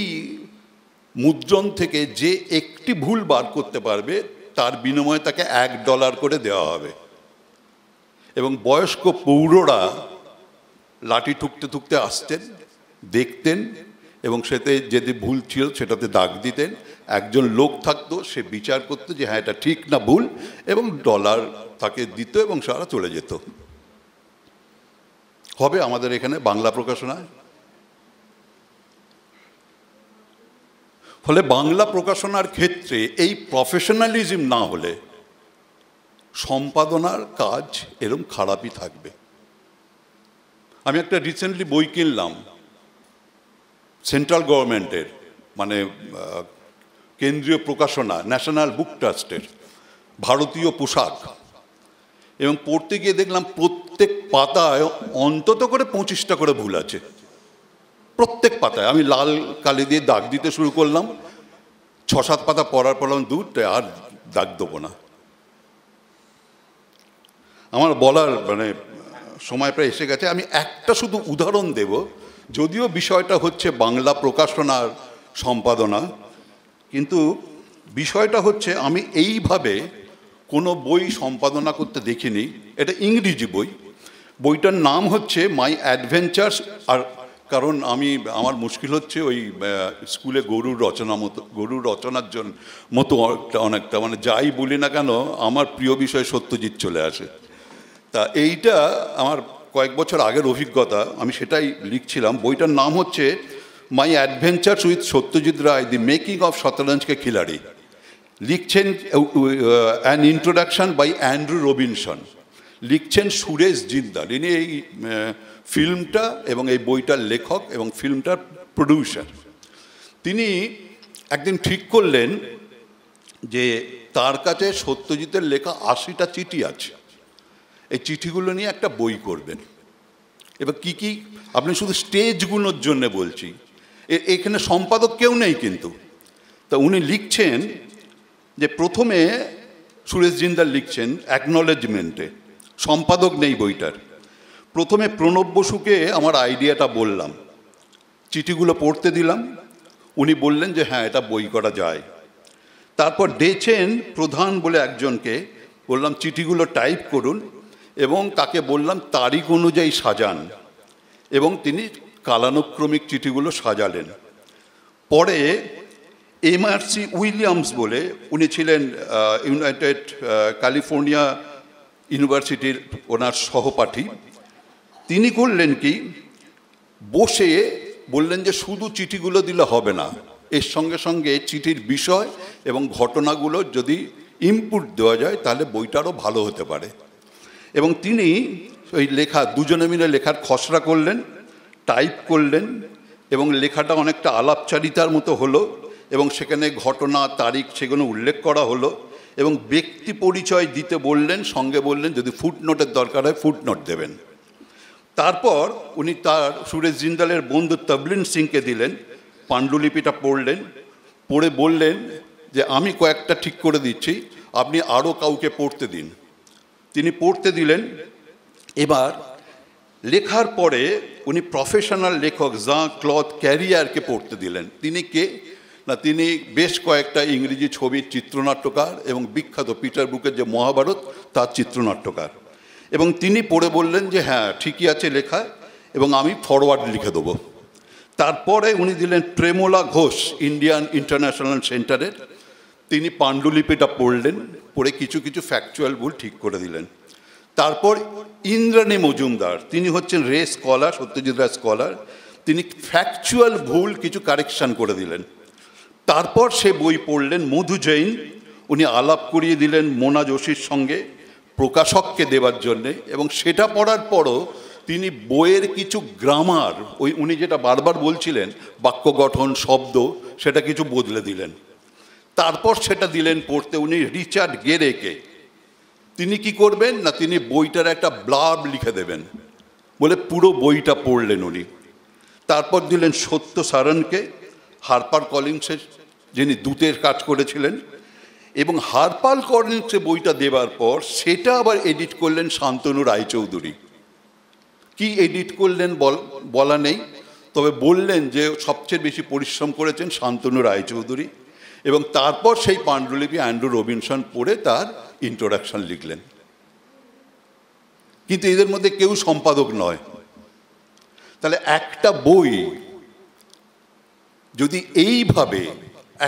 E: মুদ্রণ থেকে যে একটি ভুল বার করতে পারবে তার বিনিময়ে তাকে $1 করে দেওয়া হবে। এবং বয়স্ক পৌররা লাঠি ঠুকতে আসতেন, দেখতেন এবং সেতে যদি ভুল ছিল সেটাতে দাগ দিতেন। একজন লোক থাকতো, সে বিচার করতো যে হ্যাঁ এটা ঠিক না ভুল, এবং $1 তাকে দিত এবং সারা চলে যেত। হবে আমাদের এখানে বাংলা প্রকাশনায়। ফলে বাংলা প্রকাশনার ক্ষেত্রে এই প্রফেশনালিজম না হলে সম্পাদনার কাজ এরকম খারাপই থাকবে। আমি একটা রিসেন্টলি বই কিনলাম সেন্ট্রাল গভর্নমেন্টের, মানে কেন্দ্রীয় প্রকাশনা ন্যাশনাল বুক ট্রাস্টের, ভারতীয় পোশাক, এবং পড়তে গিয়ে দেখলাম প্রত্যেক পাতায় অন্তত করে 25টা করে ভুল আছে। প্রত্যেক পাতায় আমি লাল কালি দিয়ে দাগ দিতে শুরু করলাম, 6-7 পাতা পড়ার পড়লাম দূরটা আর দাগ দেবো না। আমার বলার মানে সময় প্রায় এসে গেছে। আমি একটা শুধু উদাহরণ দেব, যদিও বিষয়টা হচ্ছে বাংলা প্রকাশনার সম্পাদনা, কিন্তু বিষয়টা হচ্ছে আমি এইভাবে কোনো বই সম্পাদনা করতে দেখিনি। এটা ইংরেজি বই, বইটার নাম হচ্ছে মাই অ্যাডভেঞ্চার্স। আর কারণ আমার মুশকিল হচ্ছে ওই স্কুলে গরুর রচনার জন্য মতো অনেকটা, মানে যাই বলি না কেন আমার প্রিয় বিষয় সত্যজিৎ চলে আসে। তা এইটা আমার কয়েক বছর আগের অভিজ্ঞতা, আমি সেটাই লিখছিলাম। বইটার নাম হচ্ছে My Adventures with Satyajit Ray, The Making of Shatranj Ke Khilari. লিখছেন an introduction by Andrew Robinson, লিখছেন সুরেশ জিন্দাল। ইনি এই ফিল্মটা এবং এই বইটার লেখক এবং ফিল্মটার প্রডিউসার। তিনি একদিন ঠিক করলেন যে তার কাছে সত্যজিতের লেখা 80টা চিঠি আছে, এই চিঠিগুলো নিয়ে একটা বই করবেন। এবার কি কি আপনি শুধু স্টেজগুলোর জন্য বলছি, এখানে সম্পাদক কেউ নেই কিন্তু। তা উনি লিখছেন যে প্রথমে সুরেশ জিন্দাল লিখছেন অ্যাকনলেজমেন্টে, সম্পাদক নেই বইটার। প্রথমে প্রণব বসুকে আমার আইডিয়াটা বললাম, চিঠিগুলো পড়তে দিলাম, উনি বললেন যে হ্যাঁ এটা বই করা যায়। তারপর ডেছেন প্রধান বলে একজনকে, বললাম চিঠিগুলো টাইপ করুন এবং তাকে বললাম তারিখ অনুযায়ী সাজান, এবং তিনি কালানুক্রমিক চিঠিগুলো সাজালেন। পরে MRC উইলিয়ামস বলে উনি ছিলেন ইউনাইটেড ক্যালিফোর্নিয়া ইউনিভার্সিটির ওনার সহপাঠী, তিনি করলেন কি বসে বললেন যে শুধু চিঠিগুলো দিলে হবে না, এর সঙ্গে সঙ্গে চিঠির বিষয় এবং ঘটনাগুলো যদি ইনপুট দেওয়া যায় তাহলে বইটা আরও ভালো হতে পারে। এবং তিনি ওই লেখা দুজনে মিলে লেখার খসড়া করলেন, টাইপ করলেন, এবং লেখাটা অনেকটা আলাপচারিতার মতো হলো, এবং সেখানে ঘটনা তারিখ সেগুলো উল্লেখ করা হলো, এবং ব্যক্তি পরিচয় দিতে বললেন, সঙ্গে বললেন যদি ফুটনোটের দরকার হয় ফুটনোট দেবেন। তারপর উনি তার সুরেশ জিন্দালের বন্ধু তবলিন সিংকে দিলেন, পাণ্ডুলিপিটা পড়লেন, পড়ে বললেন যে আমি কয়েকটা ঠিক করে দিচ্ছি, আপনি আরও কাউকে পড়তে দিন। তিনি পড়তে দিলেন। এবার লেখার পরে উনি প্রফেশনাল লেখক জাঁ ক্লদ ক্যারিয়ারকে পড়তে দিলেন। তিনি কে না, তিনি বেশ কয়েকটা ইংরেজি ছবির চিত্রনাট্যকার এবং বিখ্যাত পিটার বুকের যে মহাভারত তার চিত্রনাট্যকার। এবং তিনি পড়ে বললেন যে হ্যাঁ ঠিকই আছে লেখা, এবং আমি ফরওয়ার্ড লিখে দেবো। তারপরে উনি দিলেন প্রেমলা ঘোষ ইন্ডিয়ান ইন্টারন্যাশনাল সেন্টারের, তিনি পাণ্ডুলিপিটা পড়লেন, পড়ে কিছু কিছু ফ্যাকচুয়াল ভুল ঠিক করে দিলেন। তারপর ইন্দ্রাণী মজুমদার, তিনি হচ্ছেন রে স্কলার, সত্যজিৎ রায় স্কলার, তিনি ফ্যাকচুয়াল ভুল কিছু কারেকশান করে দিলেন। তারপর সে বই পড়লেন মধু জৈন, উনি আলাপ করিয়ে দিলেন মোনা যোশীর সঙ্গে, প্রকাশককে দেওয়ার জন্যে, এবং সেটা পড়ার পরও তিনি বইয়ের কিছু গ্রামার, উনি যেটা বারবার বলছিলেন বাক্য গঠন, শব্দ, সেটা কিছু বদলে দিলেন। তারপর সেটা দিলেন পড়তে উনি রিচার্ড গেরেকে। তিনি কি করবেন না, তিনি বইটার একটা ব্লার্ব লিখে দেবেন, বলে পুরো বইটা পড়লেন উনি। তারপর দিলেন সত্য সারণকে, হারপার কলিন্সের, যিনি দূতের কাজ করেছিলেন, এবং হারপার কলিন্সে বইটা দেওয়ার পর সেটা আবার এডিট করলেন শান্তনু রায়চৌধুরী। কি এডিট করলেন বলা নেই, তবে বললেন যে সবচেয়ে বেশি পরিশ্রম করেছেন শান্তনু রায়চৌধুরী, এবং তারপর সেই পাণ্ডুলিপি অ্যান্ড্রু রবিনসন পড়ে তার ইন্ট্রোডাকশন লিখলেন। কিন্তু এদের মধ্যে কেউ সম্পাদক নয়। তাহলে একটা বই যদি এইভাবে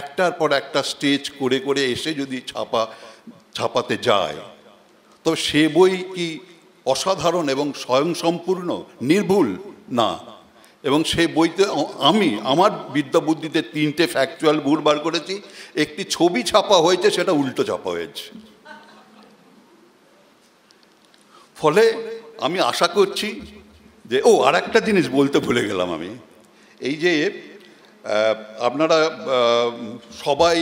E: একটার পর একটা স্টেজ করে করে এসে যদি ছাপাতে যায়, তবে সে বই কি অসাধারণ এবং স্বয়ংসম্পূর্ণ, নির্ভুল? না। এবং সেই বইতে আমার বিদ্যা বুদ্ধিতে 3টে ফ্যাকচুয়াল ভুল বার করেছি। একটি ছবি ছাপা হয়েছে, সেটা উল্টো ছাপা হয়েছে। ফলে আমি আশা করছি যে আর একটা জিনিস বলতে ভুলে গেলাম আমি, এই যে আপনারা সবাই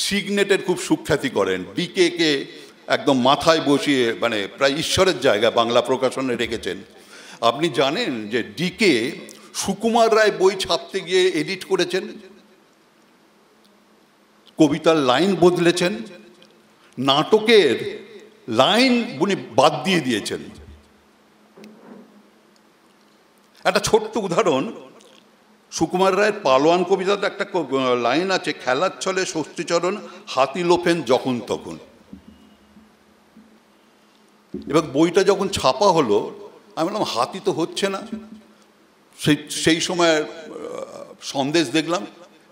E: সিগনেটের খুব সুখ্যাতি করেন, ডিকে একদম মাথায় বসিয়ে মানে প্রায় ঈশ্বরের জায়গা বাংলা প্রকাশনে রেখেছেন। আপনি জানেন যে ডিকে সুকুমার রায় বই ছাপতে গিয়ে এডিট করেছেন, কবিতার লাইন বদলেছেন, নাটকের লাইন উনি বাদ দিয়ে দিয়েছেন। একটা ছোট্ট উদাহরণ, সুকুমার রায়ের পালোয়ান কবিতাতে একটা লাইন আছে, খেলার ছলে ষষ্ঠীচরণ হাতি লোফেন যখন তখন। এবার বইটা যখন ছাপা হলো আমি বললাম হাতি তো হচ্ছে না। সেই সময় সন্দেশ দেখলাম,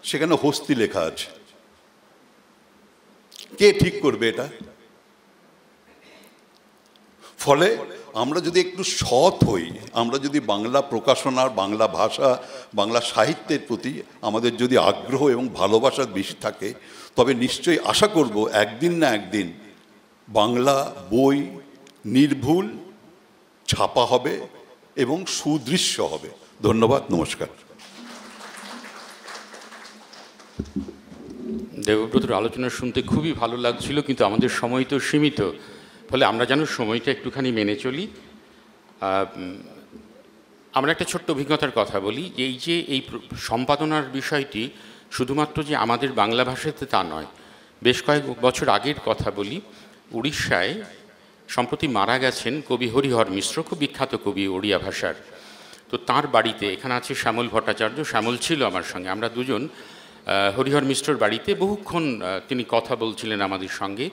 E: সেখানে হস্তি লেখা আছে। কে ঠিক করবে এটা? ফলে আমরা যদি একটু সৎ হই, আমরা যদি বাংলা প্রকাশনার, বাংলা ভাষা, বাংলা সাহিত্যের প্রতি আমাদের যদি আগ্রহ এবং ভালোবাসা বেশি থাকে, তবে নিশ্চয়ই আশা করব একদিন না একদিন বাংলা বই নির্ভুল ছাপা হবে এবং সুদৃশ্য হবে। ধন্যবাদ, নমস্কার।
B: দেবব্রতর আলোচনা শুনতে খুবই ভালো লাগছিল, কিন্তু আমাদের সময় তো সীমিত, ফলে আমরা যেন সময়টা একটুখানি মেনে চলি। আমরা একটা ছোট্ট অভিজ্ঞতার কথা বলি। এই যে এই সম্পাদনার বিষয়টি শুধুমাত্র যে আমাদের বাংলা ভাষাতে তা নয়, বেশ কয়েক বছর আগের কথা বলি। উড়িষ্যায় সম্প্রতি মারা গেছেন কবি হরিহর মিশ্র, খুব বিখ্যাত কবি ওড়িয়া ভাষার। তো তার বাড়িতে, এখানে আছে শ্যামল ভট্টাচার্য, শ্যামল ছিল আমার সঙ্গে, আমরা দুজন হরিহর মিশ্রর বাড়িতে বহুক্ষণ তিনি কথা বলছিলেন আমাদের সঙ্গে।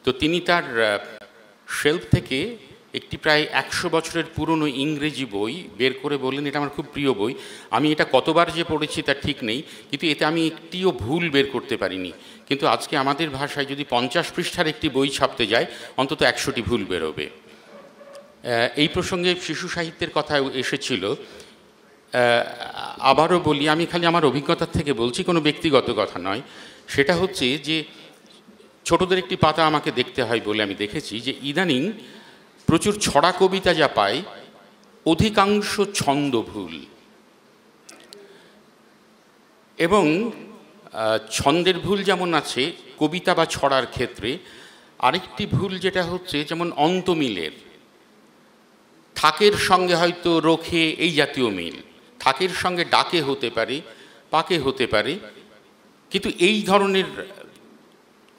B: তো তিনি তার শেলফ থেকে একটি প্রায় 100 বছরের পুরনো ইংরেজি বই বের করে বললেন, এটা আমার খুব প্রিয় বই, আমি এটা কতবার যে পড়েছি তার ঠিক নেই, কিন্তু এতে আমি একটিও ভুল বের করতে পারিনি। কিন্তু আজকে আমাদের ভাষায় যদি 50 পৃষ্ঠার একটি বই ছাপতে যায়, অন্তত 100টি ভুল বেরোবে। এই প্রসঙ্গে শিশু সাহিত্যের কথা এসেছিল। আবারও বলি, আমি খালি আমার অভিজ্ঞতার থেকে বলছি, কোনো ব্যক্তিগত কথা নয়। সেটা হচ্ছে যে ছোটদের একটি পাতা আমাকে দেখতে হয় বলে আমি দেখেছি যে ইদানিং প্রচুর ছড়া কবিতা যা পাই, অধিকাংশ ছন্দ ভুল। এবং ছন্দের ভুল যেমন আছে কবিতা বা ছড়ার ক্ষেত্রে, আরেকটি ভুল যেটা হচ্ছে যেমন অন্তমিলের, থাকের সঙ্গে হয়তো রোখে এই জাতীয় মিল, থাকের সঙ্গে ডাকে হতে পারে, পাকে হতে পারে, কিন্তু এই ধরনের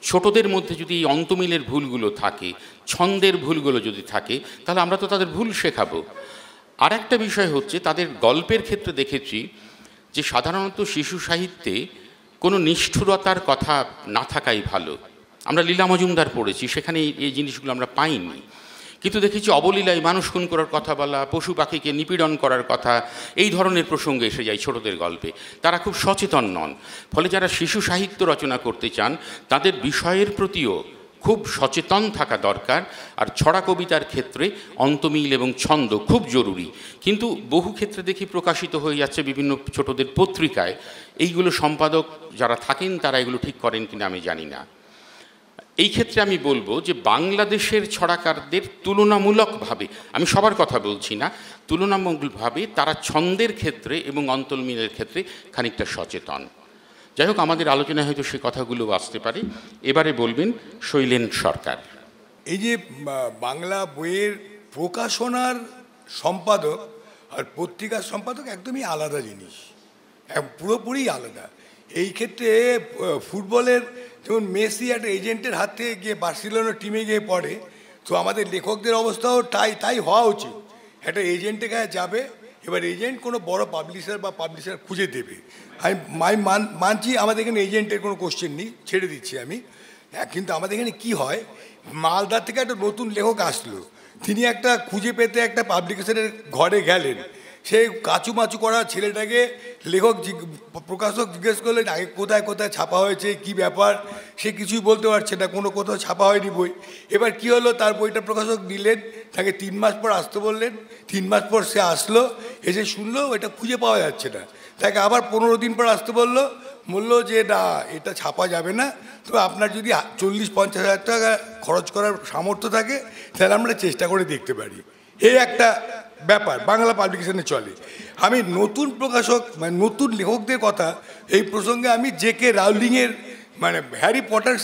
B: ছোটদের মধ্যে যদি এই অন্তমিলের ভুলগুলো থাকে, ছন্দের ভুলগুলো যদি থাকে, তাহলে আমরা তো তাদের ভুল শেখাবো। আর একটা বিষয় হচ্ছে তাদের গল্পের ক্ষেত্রে দেখেছি যে সাধারণত শিশু সাহিত্যে কোনো নিষ্ঠুরতার কথা না থাকাই ভালো। আমরা লীলা মজুমদার পড়েছি, সেখানে এই জিনিসগুলো আমরা পাইনি। কিন্তু দেখেছি অবলীলায় মানুষ খুন করার কথা বলা, পশু পাখিকে নিপীড়ন করার কথা, এই ধরনের প্রসঙ্গে এসে যায় ছোটদের গল্পে। তারা খুব সচেতন নন। ফলে যারা শিশু সাহিত্য রচনা করতে চান তাদের বিষয়ের প্রতিও খুব সচেতন থাকা দরকার। আর ছড়া কবিতার ক্ষেত্রে অন্তমিল এবং ছন্দ খুব জরুরি। কিন্তু বহু ক্ষেত্রে দেখি প্রকাশিত হয়ে যাচ্ছে বিভিন্ন ছোটদের পত্রিকায়। এইগুলো সম্পাদক যারা থাকেন তারা এগুলো ঠিক করেন কিনা আমি জানি না। এই ক্ষেত্রে আমি বলবো যে বাংলাদেশের ছড়াকারদের তুলনামূলকভাবে, আমি সবার কথা বলছি না, তুলনামূলকভাবে তারা ছন্দের ক্ষেত্রে এবং অন্তর্মিলের ক্ষেত্রে খানিকটা সচেতন। যাই হোক, আমাদের আলোচনায় হয়তো সে কথাগুলো আসতে পারে। এবারে বলবেন শৈলেন সরকার।
F: এই যে বাংলা বইয়ের প্রকাশনার সম্পাদক আর পত্রিকার সম্পাদক একদমই আলাদা জিনিস, পুরোপুরি আলাদা। এই ক্ষেত্রে ফুটবলের যেমন মেসি একটা এজেন্টের হাত থেকে গিয়ে বার্সেলোনার টিমে গিয়ে পড়ে, তো আমাদের লেখকদের অবস্থাও তাই হওয়া উচিত। একটা এজেন্টের কাছে যাবে, এবার এজেন্ট কোনো বড় পাবলিশার খুঁজে দেবে। আমি মানছি আমাদের এখানে এজেন্টের কোনো কোশ্চেন নেই, ছেড়ে দিচ্ছি আমি। কিন্তু আমাদের এখানে কি হয়, মালদার থেকে একটা নতুন লেখক আসলো, তিনি একটা খুঁজে পেতে একটা পাবলিকেশনের ঘরে গেলেন। সেই কাচুমাচু করা ছেলেটাকে প্রকাশক জিজ্ঞেস করলেন আগে কোথায় কোথায় ছাপা হয়েছে, কি ব্যাপার, সে কিছুই বলতে পারছে না, কোথাও ছাপা হয়নি বই। এবার কি হলো, তার বইটা প্রকাশক নিলেন, তাকে 3 মাস পর আসতে বললেন। 3 মাস পর সে আসলো, এসে শুনলো এটা খুঁজে পাওয়া যাচ্ছে না। তাকে আবার 15 দিন পর আসতে বললো যে না, এটা ছাপা যাবে না, তো আপনার যদি 40-50 হাজার টাকা খরচ করার সামর্থ্য থাকে তাহলে আমরা চেষ্টা করে দেখতে পারি। এই একটা ব্যাপার বাংলা পাবলিকেশনে চলে। আমি নতুন প্রকাশক মানে নতুন লেখকদের কথা এই প্রসঙ্গে আমি জে.কে রাউলিংয়ের মানে হ্যারি পটার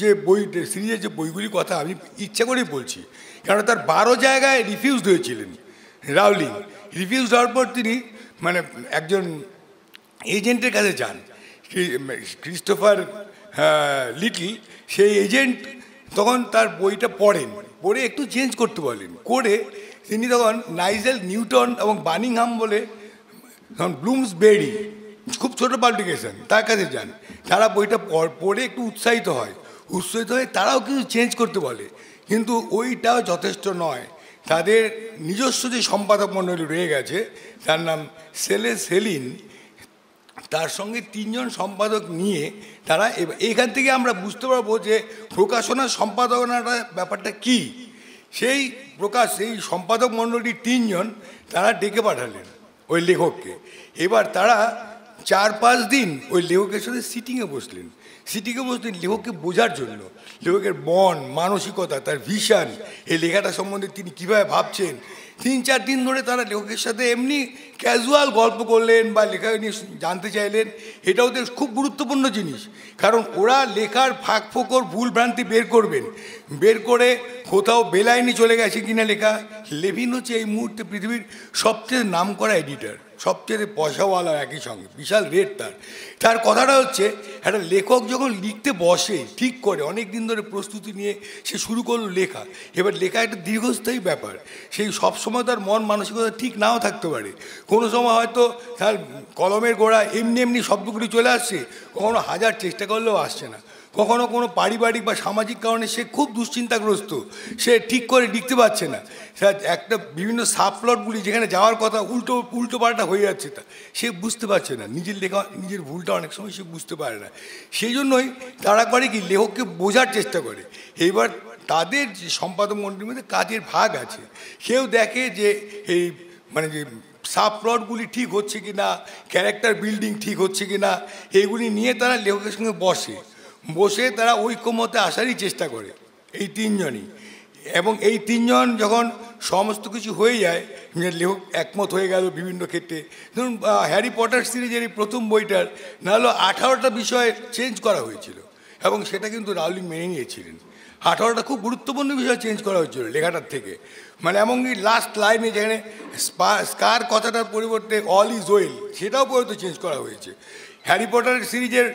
F: যে বই সিরিজের যে বইগুলির কথা আমি ইচ্ছা করেই বলছি, কারণ তার 12 জায়গায় রিফিউজড হয়েছিলেন রাউলিং। রিফিউজড হওয়ার পর তিনি মানে একজন এজেন্টের কাছে যান, ক্রিস্টোফার লিটল। সেই এজেন্ট তখন তার বইটা পড়ে একটু চেঞ্জ করতে বলেন, করে তিনি তখন নাইজেল নিউটন এবং বার্মিংহাম বলে তখন ব্লুমসবেরি খুব ছোটো পাবলিকেশন, তার কাছে যান। তারা বইটা পড়ে একটু উৎসাহিত হয়ে তারাও কিছু চেঞ্জ করতে বলে, কিন্তু ওইটাও যথেষ্ট নয়। তাদের নিজস্ব যে সম্পাদক মণ্ডলী রয়ে গেছে, তার নাম সেলিন, তার সঙ্গে 3 জন সম্পাদক নিয়ে তারা এইখান থেকে আমরা বুঝতে পারবো যে প্রকাশনা সম্পাদনাটা ব্যাপারটা কি। সেই সম্পাদক মণ্ডলী 3 জন তারা ডেকে পাঠালেন ওই লেখককে। এবার তারা 4-5 দিন ওই লেখকের সাথে সিটিংয়ে বসলেন লেখককে বোঝার জন্য, লেখকের মন মানসিকতা, তার ভিশন, এই লেখাটা সম্বন্ধে তিনি কীভাবে ভাবছেন। 3-4 দিন ধরে তারা লেখকের সাথে এমনি ক্যাজুয়াল গল্প করলেন বা লেখা নিয়ে জানতে চাইলেন। এটা ওদের খুব গুরুত্বপূর্ণ জিনিস, কারণ ওরা লেখার ফাঁক ফোকর ভুল ভ্রান্তি বের করে কোথাও বেলাইনে চলে গেছে কিনা লেখা। লেভিন হচ্ছে এই মুহূর্তে পৃথিবীর সবচেয়ে নামকরা এডিটর, সবচেয়ে পয়সাওয়ালা, একই সঙ্গে বিশাল রেট তার কথাটা হচ্ছে একটা লেখক যখন লিখতে বসে ঠিক করে অনেক দিন ধরে প্রস্তুতি নিয়ে সে শুরু করলো লেখা। এবার লেখা একটা দীর্ঘস্থায়ী ব্যাপার, সেই সবসময় তার মন মানসিকতা ঠিক নাও থাকতে পারে। কোনো সময় হয়তো তার কলমের গোড়া এমনি শব্দগুলি চলে আসছে, কখনো 1000 চেষ্টা করলেও আসছে না, কখনো কোনো পারিবারিক বা সামাজিক কারণে সে খুব দুশ্চিন্তাগ্রস্ত, সে ঠিক করে লিখতে পারছে না। একটা বিভিন্ন সাবপ্লটগুলি যেখানে যাওয়ার কথা উল্টো পাল্টা হয়ে যাচ্ছে, সে বুঝতে পারছে না, নিজের ভুলটা অনেক সময় সে বুঝতে পারে না। সেই জন্যই তারা করে কি, লেখককে বোঝার চেষ্টা করে। এইবার তাদের যে সম্পাদক মণ্ডলীর মধ্যে কাজের ভাগ আছে, কেউ দেখে যে এই মানে যে সাবপ্লটগুলি ঠিক হচ্ছে কি না, ক্যারেক্টার বিল্ডিং ঠিক হচ্ছে কি না, এইগুলি নিয়ে তারা লেখকের সঙ্গে বসে তারা ঐক্যমতে আসারই চেষ্টা করে, এই 3 জনই। এবং এই 3 জন যখন সমস্ত কিছু হয়ে যায়, লেখক একমত হয়ে গেল বিভিন্ন ক্ষেত্রে। ধরুন হ্যারি পটার সিরিজের এই প্রথম বইটার না হলো 18টা বিষয় চেঞ্জ করা হয়েছিল, এবং সেটা কিন্তু রাউলিং মেনে নিয়েছিলেন। 18টা খুব গুরুত্বপূর্ণ বিষয় চেঞ্জ করা হয়েছিল লেখাটার থেকে, মানে এমনকি লাস্ট লাইনে যেখানে স্কার কথাটার পরিবর্তে অল ইজ ওয়েল, সেটাও পর্যন্ত চেঞ্জ করা হয়েছে। হ্যারি পটার সিরিজের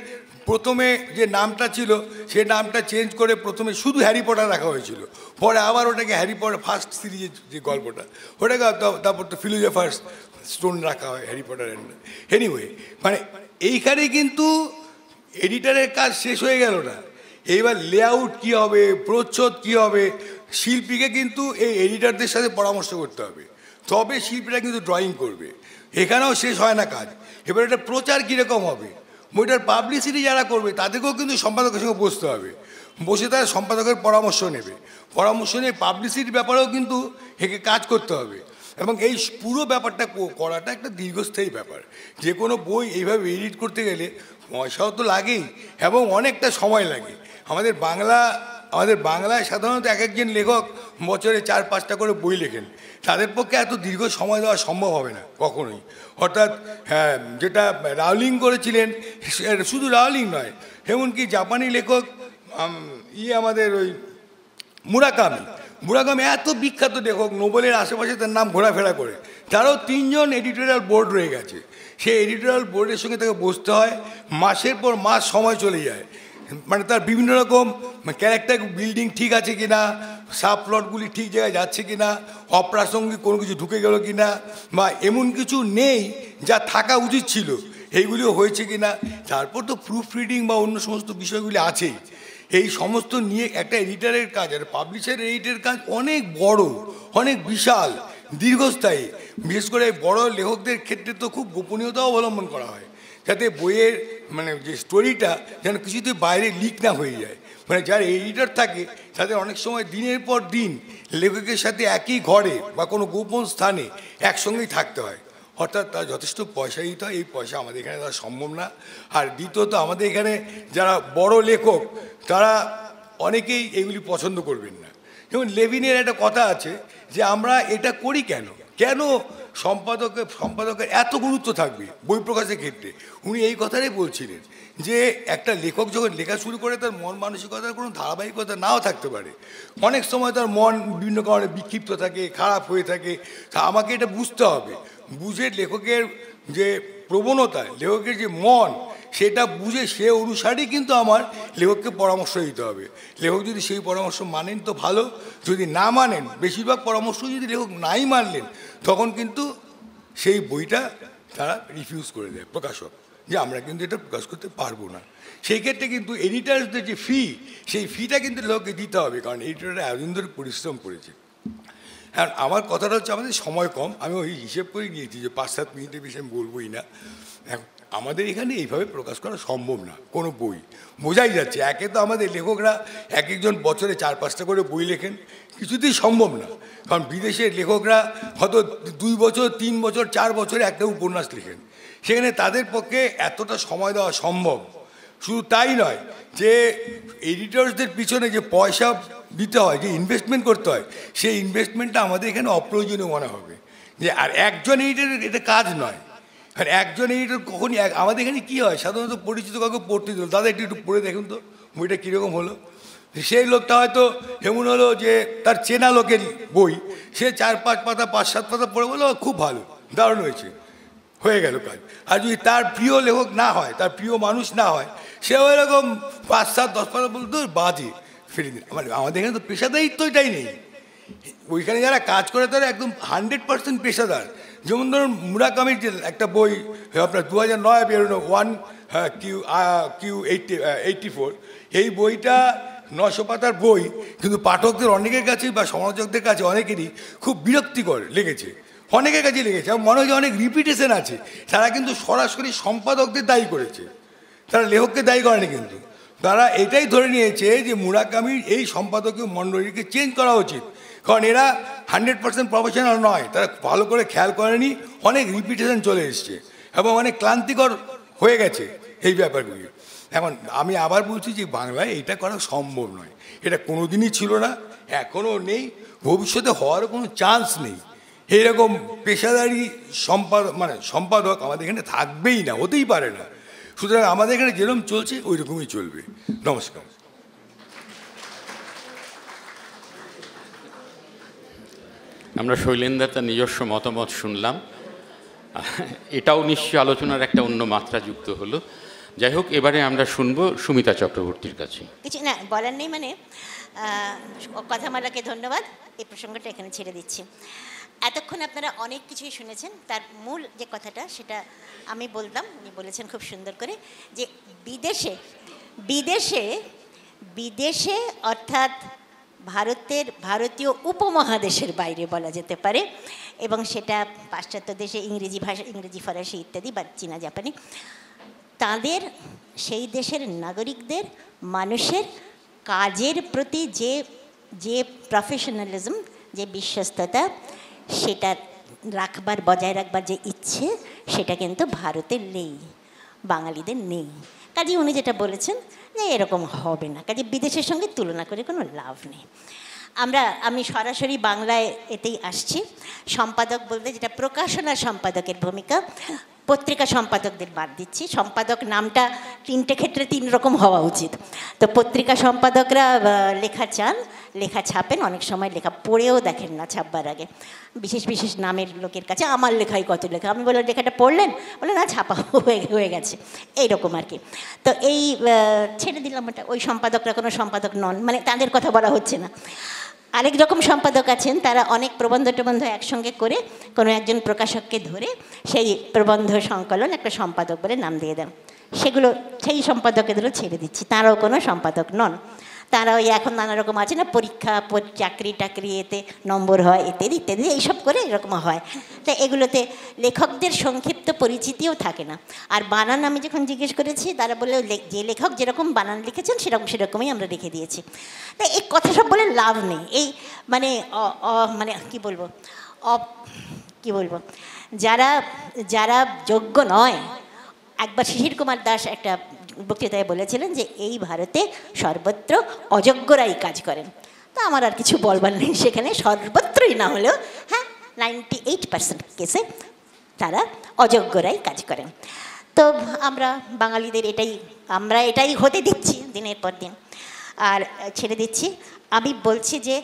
F: প্রথমে যে নামটা ছিল সে নামটা চেঞ্জ করে প্রথমে শুধু হ্যারি পটার রাখা হয়েছিল, পরে আবার ওটাকে হ্যারি পটার ফার্স্ট সিরিজের যে গল্পটা ওটাকে তারপর তো ফিলোজফার্স স্টোন রাখা হয় হ্যারি পটার। এনিওয়ে, মানে এইখানে কিন্তু এডিটারের কাজ শেষ হয়ে গেল না। এইবার লেআউট কী হবে, প্রচ্ছদ কী হবে, শিল্পীকে কিন্তু এই এডিটারদের সাথে পরামর্শ করতে হবে, তবে শিল্পীরা কিন্তু ড্রয়িং করবে। এখানেও শেষ হয় না কাজ। এবার এটা প্রচার কীরকম হবে, বইটার পাবলিসিটি যারা করবে তাদেরকেও কিন্তু সম্পাদকের সঙ্গে বসতে হবে, বসে তারা সম্পাদকের পরামর্শ নিয়ে পাবলিসিটির ব্যাপারেও কিন্তু একে কাজ করতে হবে। এবং এই পুরো ব্যাপারটা করাটা একটা দীর্ঘস্থায়ী ব্যাপার। যে কোনো বই এইভাবে এডিট করতে গেলে পয়সাও তো লাগেই এবং অনেকটা সময় লাগে। আমাদের বাংলা আমাদের বাংলায় সাধারণত এক একজন লেখক বছরে 4-5টা করে বই লেখেন, তাদের পক্ষে এত দীর্ঘ সময় দেওয়া সম্ভব হবে না কখনোই। অর্থাৎ হ্যাঁ, যেটা রাউলিং করেছিলেন, শুধু রাউলিং নয়, এমনকি জাপানি লেখক আমাদের ওই মুরাকামি এত বিখ্যাত লেখক, নোবেলের আশেপাশে তার নাম ঘোরাফেরা করে, তারও 3 জন এডিটোরিয়াল বোর্ড রয়ে গেছে। সেই এডিটোরিয়াল বোর্ডের সঙ্গে তাকে বসতে হয়, মাসের পর মাস সময় চলে যায়। মানে তার বিভিন্ন রকম ক্যারেক্টার বিল্ডিং ঠিক আছে কি না, সাব প্লটগুলি ঠিক জায়গায় যাচ্ছে কি না, অপ্রাসঙ্গিক কোনো কিছু ঢুকে গেল কি না, বা এমন কিছু নেই যা থাকা উচিত ছিল এইগুলিও হয়েছে কি না। তারপর তো প্রুফ রিডিং বা অন্য সমস্ত বিষয়গুলি আছেই। এই সমস্ত নিয়ে একটা এডিটারের কাজ, আর পাবলিশারের এডিটারের কাজ অনেক বড়, অনেক বিশাল, দীর্ঘস্থায়ী। বিশেষ করে বড় লেখকদের ক্ষেত্রে তো খুব গোপনীয়তা অবলম্বন করা হয়, যাতে বইয়ের মানে যে স্টোরিটা যেন কিছুতে বাইরে লিক না হয়ে যায়। মানে যারা এডিটর থাকে তাদের অনেক সময় দিনের পর দিন লেখকের সাথে একই ঘরে বা কোনো গোপন স্থানে একসঙ্গেই থাকতে হয়। অর্থাৎ তার যথেষ্ট পয়সা দিতে হয়, এই পয়সা আমাদের এখানে তারা সম্ভব না। আর দ্বিতীয়ত আমাদের এখানে যারা বড় লেখক তারা অনেকেই এগুলি পছন্দ করবেন না। যেমন লেভিনের একটা কথা আছে যে আমরা এটা করি কেন, সম্পাদকের এত গুরুত্ব থাকবে বই প্রকাশের ক্ষেত্রে। উনি এই কথাটাই বলছিলেন যে একটা লেখক যখন লেখা শুরু করে তার মন মানসিকতার কোনো ধারাবাহিকতা নাও থাকতে পারে, অনেক সময় তার মন বিভিন্ন কারণে বিক্ষিপ্ত থাকে, খারাপ হয়ে থাকে। তা আমাকে এটা বুঝতে হবে, বুঝে লেখকের যে প্রবণতা, লেখকের যে মন, সেটা বুঝে সে অনুসারেই কিন্তু আমার লেখককে পরামর্শ দিতে হবে। লেখক যদি সেই পরামর্শ মানেন তো ভালো, যদি না মানেন, বেশিরভাগ পরামর্শ যদি লেখক নাই মানলেন, তখন কিন্তু সেই বইটা তারা রিফিউজ করে দেয় প্রকাশক, যে আমরা কিন্তু এটা প্রকাশ করতে পারবো না। সেই ক্ষেত্রে কিন্তু এডিটার্সদের যে ফি, সেই ফিটা কিন্তু লেখককে দিতে হবে, কারণ এডিটররা এতদিন ধরে পরিশ্রম করেছে। হ্যাঁ, আমার কথাটা হচ্ছে আমাদের সময় কম, আমি ওই হিসেব করে নিয়েছি যে 5-7 মিনিটের বেশি আমি বলবোই না। আমাদের এখানে এইভাবে প্রকাশ করা সম্ভব না কোনো বই, বোঝাই যাচ্ছে। একে তো আমাদের লেখকরা এক একজন বছরে 4-5টা করে বই লেখেন, কিছুতেই সম্ভব না। কারণ বিদেশের লেখকরা হয়তো 2 বছর, 3 বছর, 4 বছরে একটা উপন্যাস লেখেন, সেখানে তাদের পক্ষে এতটা সময় দেওয়া সম্ভব। শুধু তাই নয়, যে এডিটরসদের পিছনে যে পয়সা দিতে হয়, যে ইনভেস্টমেন্ট করতে হয়, সেই ইনভেস্টমেন্টটা আমাদের এখানে অপ্রয়োজনীয় মনে হবে। যে আর একজন এডিটরের এটা কাজ নয়। আর একজন এডিটর কখনই, আমাদের এখানে কী হয়, সাধারণত পরিচিত কাউকে পড়তে দিল, দাদা একটু পড়ে দেখুন তো বইটা কীরকম হলো। সেই লোকটা হয়তো এমন হলো যে তার চেনা লোকের বই, সে 4-5 পাতা, 5-7 পাতা পড়ে বললো খুব ভালো, দারুণ হয়েছে, হয়ে গেল কাজ। আর যদি তার প্রিয় লেখক না হয়, তার প্রিয় মানুষ না হয়, সে ওইরকম 5-7-10 পাতা বলতো বাজে ফিরে দিন। আমাদের এখানে তো পেশাদারিত্বটাই নেই। ওইখানে যারা কাজ করে তারা একদম 100% পেশাদার। যেমন ধরুন মুরাকামির যে একটা বই আপনার 2009 বেরোনো 1Q84, এই বইটা 900 পাতার বই, কিন্তু পাঠকদের অনেকের কাছে বা সমালোচকদের কাছে অনেকেরই খুব বিরক্তিকর লেগেছে, অনেকের কাছে লেগেছে। আমার মনে হয় যে অনেক রিপিটেশন আছে। তারা কিন্তু সরাসরি সম্পাদকদের দায়ী করেছে, তারা লেখককে দায়ী করেনি। কিন্তু তারা এটাই ধরে নিয়েছে যে মুরাকামির এই সম্পাদকীয় মণ্ডলীকে চেঞ্জ করা উচিত, কারণ এরা 100% প্রফেশনাল নয়। তারা ভালো করে খেয়াল করেনি, অনেক রিপিটেশন চলে এসছে এবং অনেক ক্লান্তিকর হয়ে গেছে এই ব্যাপারগুলি। এখন আমি আবার বলছি যে বাংলায় এটা করা সম্ভব নয়, এটা কোনো দিনই ছিল না, এখনও নেই, ভবিষ্যতে হওয়ারও কোনো চান্স নেই। এইরকম পেশাদারি সম্পাদক আমাদের এখানে থাকবেই না, হতেই পারে না। সুতরাং আমাদের এখানে যেরকম চলছে ওই রকমই চলবে। নমস্কার।
B: আমরা শৈলেন্দা তার নিজস্ব মতামত শুনলাম, এটাও নিশ্চয়ই আলোচনার একটা অন্য মাত্রা যুক্ত হলো। যাই হোক, এবারে আমরা শুনবো সুমিতা চক্রবর্তীর কাছে।
G: কিছু না বলার নেই, মানে কথামালাকে ধন্যবাদ, এই প্রসঙ্গটা এখানে ছেড়ে দিচ্ছি। এতক্ষণ আপনারা অনেক কিছুই শুনেছেন, তার মূল যে কথাটা সেটা আমি বললাম, উনি বলেছেন খুব সুন্দর করে, যে বিদেশে অর্থাৎ ভারতীয় উপমহাদেশের বাইরে বলা যেতে পারে, এবং সেটা পাশ্চাত্য দেশে ইংরেজি ফরাসি ইত্যাদি বা চীনা জাপানি, তাদের সেই দেশের নাগরিকদের মানুষের কাজের প্রতি যে প্রফেশনালিজম, যে বিশ্বস্ততা, সেটা বজায় রাখবার যে ইচ্ছে, সেটা কিন্তু ভারতের নেই, বাঙালিদের নেই। কাজে উনি যেটা বলেছেন যে এরকম হবে না, কাজে বিদেশের সঙ্গে তুলনা করে কোনো লাভ নেই। আমি সরাসরি বাংলায় এতেই আসছি। সম্পাদক বলতে যেটা প্রকাশনা সম্পাদকের ভূমিকা, পত্রিকা সম্পাদকদের বাদ দিচ্ছি। সম্পাদক নামটা 3টে ক্ষেত্রে 3 রকম হওয়া উচিত। তো পত্রিকা সম্পাদকরা লেখা চান, লেখা ছাপেন, অনেক সময় লেখা পড়েও দেখেন না ছাপবার আগে। বিশেষ বিশেষ নামের লোকের কাছে আমার লেখাই কত লেখা, আমি বললাম লেখাটা পড়লেন, বলে না ছাপা হয়ে গেছে, এইরকম আর কি। তো এই ছেড়ে দিলাম ওটা। ওই সম্পাদকরা কোনো সম্পাদক নন, মানে তাদের কথা বলা হচ্ছে না। আরেক রকম সম্পাদক আছেন, তারা অনেক প্রবন্ধ টবন্ধ একসঙ্গে করে কোনো একজন প্রকাশককে ধরে সেই প্রবন্ধ সংকলন একটা সম্পাদক বলে নাম দিয়ে দেন। সেগুলো সেই সম্পাদকদেরও ছেড়ে দিচ্ছি, তারাও কোনো সম্পাদক নন। তারা ওই এখন নানা রকম আছে না, পরীক্ষা চাকরি টাকরি এতে নম্বর হয় ইত্যাদি ইত্যাদি, এইসব করে এরকম হয়। তো এগুলোতে লেখকদের সংক্ষিপ্ত পরিচিতিও থাকে না। আর বানান আমি যখন জিজ্ঞেস করেছি, তারা বললো যে লেখক যেরকম বানান লিখেছেন সেরকমই আমরা রেখে দিয়েছি। তো এই কথা সব বলে লাভ নেই। এই মানে মানে কি বলবো যারা যোগ্য নয়। একবার শিশির কুমার দাস একটা বক্তৃতায় বলেছিলেন যে এই ভারতে সর্বত্র অযোগ্যরাই কাজ করেন। তো আমার আর কিছু বলবার নেই, সেখানে সর্বত্রই না হলেও হ্যাঁ 98% কেসে তারা অযোগ্যরাই কাজ করেন। তো আমরা বাঙালিদের এটাই হতে দিচ্ছি দিনের পর দিন, আর ছেড়ে দিচ্ছি। আমি বলছি যে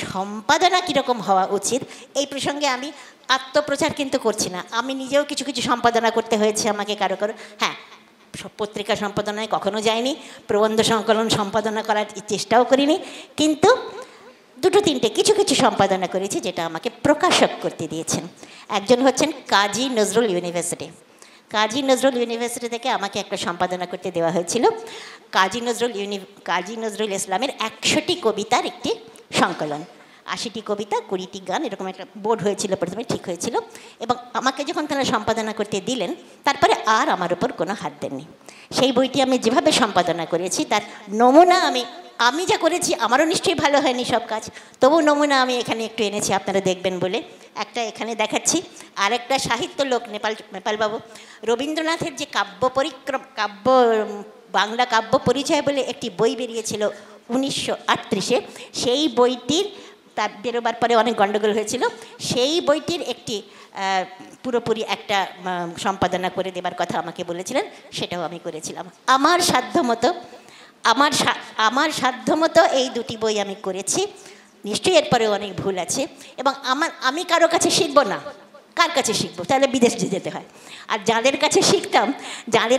G: সম্পাদনা কীরকম হওয়া উচিত, এই প্রসঙ্গে আমি আত্মপ্রচার কিন্তু করছি না। আমি নিজেও কিছু কিছু সম্পাদনা করতে হয়েছে আমাকে কারো, হ্যাঁ পত্রিকা সম্পাদনায় কখনো যাইনি, প্রবন্ধ সংকলন সম্পাদনা করার চেষ্টাও করিনি, কিন্তু 2-3টে কিছু সম্পাদনা করেছি যেটা আমাকে প্রকাশক করতে দিয়েছেন। একজন হচ্ছেন কাজী নজরুল ইউনিভার্সিটি। কাজী নজরুল ইউনিভার্সিটি থেকে আমাকে একটা সম্পাদনা করতে দেওয়া হয়েছিল, কাজী নজরুল ইসলামের 100টি কবিতার একটি সংকলন। 80টি কবিতা, 20টি গান, এরকম একটা বোর্ড হয়েছিল, প্রথমে ঠিক হয়েছিল। এবং আমাকে যখন তারা সম্পাদনা করতে দিলেন, তারপরে আর আমার ওপর কোনো হাত দেননি। সেই বইটি আমি যেভাবে সম্পাদনা করেছি তার নমুনা আমি যা করেছি, আমারও নিশ্চয়ই ভালো হয়নি সব কাজ, তবু নমুনা আমি এখানে একটু এনেছি আপনারা দেখবেন বলে। একটা এখানে দেখাচ্ছি, আর একটা সাহিত্য লোক নেপালবাবু রবীন্দ্রনাথের যে বাংলা কাব্য পরিচয় বলে একটি বই বেরিয়েছিল 1938-এ, সেই বইটির তার বেরোবার পরে অনেক গণ্ডগোল হয়েছিল, সেই বইটির একটি পুরোপুরি একটা সম্পাদনা করে দেবার কথা আমাকে বলেছিলেন, সেটাও আমি করেছিলাম। আমার সাধ্যমতো এই 2টি বই আমি করেছি। নিশ্চয়ই এরপরেও অনেক ভুল আছে, এবং আমি কারো কাছে শিখব না। কার কাছে শিখবো? তাহলে বিদেশ যেতে হয়। আর যাদের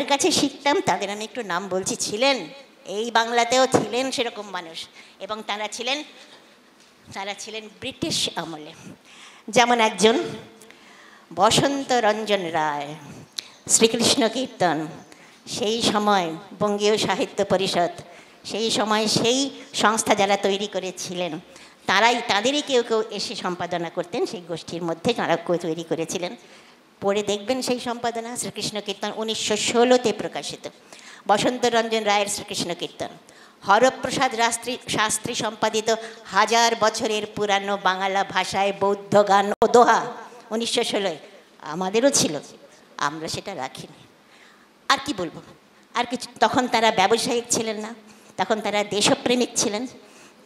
G: কাছে শিখতাম তাদের আমি একটু নাম বলছি, এই বাংলাতেও ছিলেন সেরকম মানুষ, এবং তারা ছিলেন ব্রিটিশ আমলে। যেমন একজন বসন্ত রঞ্জন রায়, শ্রীকৃষ্ণ কীর্তন, সেই সময় বঙ্গীয় সাহিত্য পরিষদ, সেই সময় সেই সংস্থা যারা তৈরি করেছিলেন তাদেরই কেউ এসে সম্পাদনা করতেন। সেই গোষ্ঠীর মধ্যে তারা তৈরি করেছিলেন। পড়ে দেখবেন সেই সম্পাদনা। শ্রীকৃষ্ণ কীর্তন 1916-তে প্রকাশিত, বসন্ত রঞ্জন রায়ের শ্রীকৃষ্ণ কীর্তন। হরপ্রসাদ শাস্ত্রী সম্পাদিত 1000 বছরের পুরানো বাংলা ভাষায় বৌদ্ধ গান ও দোহা 1916-এ আমাদেরও ছিল, আমরা সেটা রাখিনি। আর কি বলবো, আর কিছু। তখন তারা ব্যবসায়িক ছিলেন না, তখন তারা দেশপ্রেমিক ছিলেন,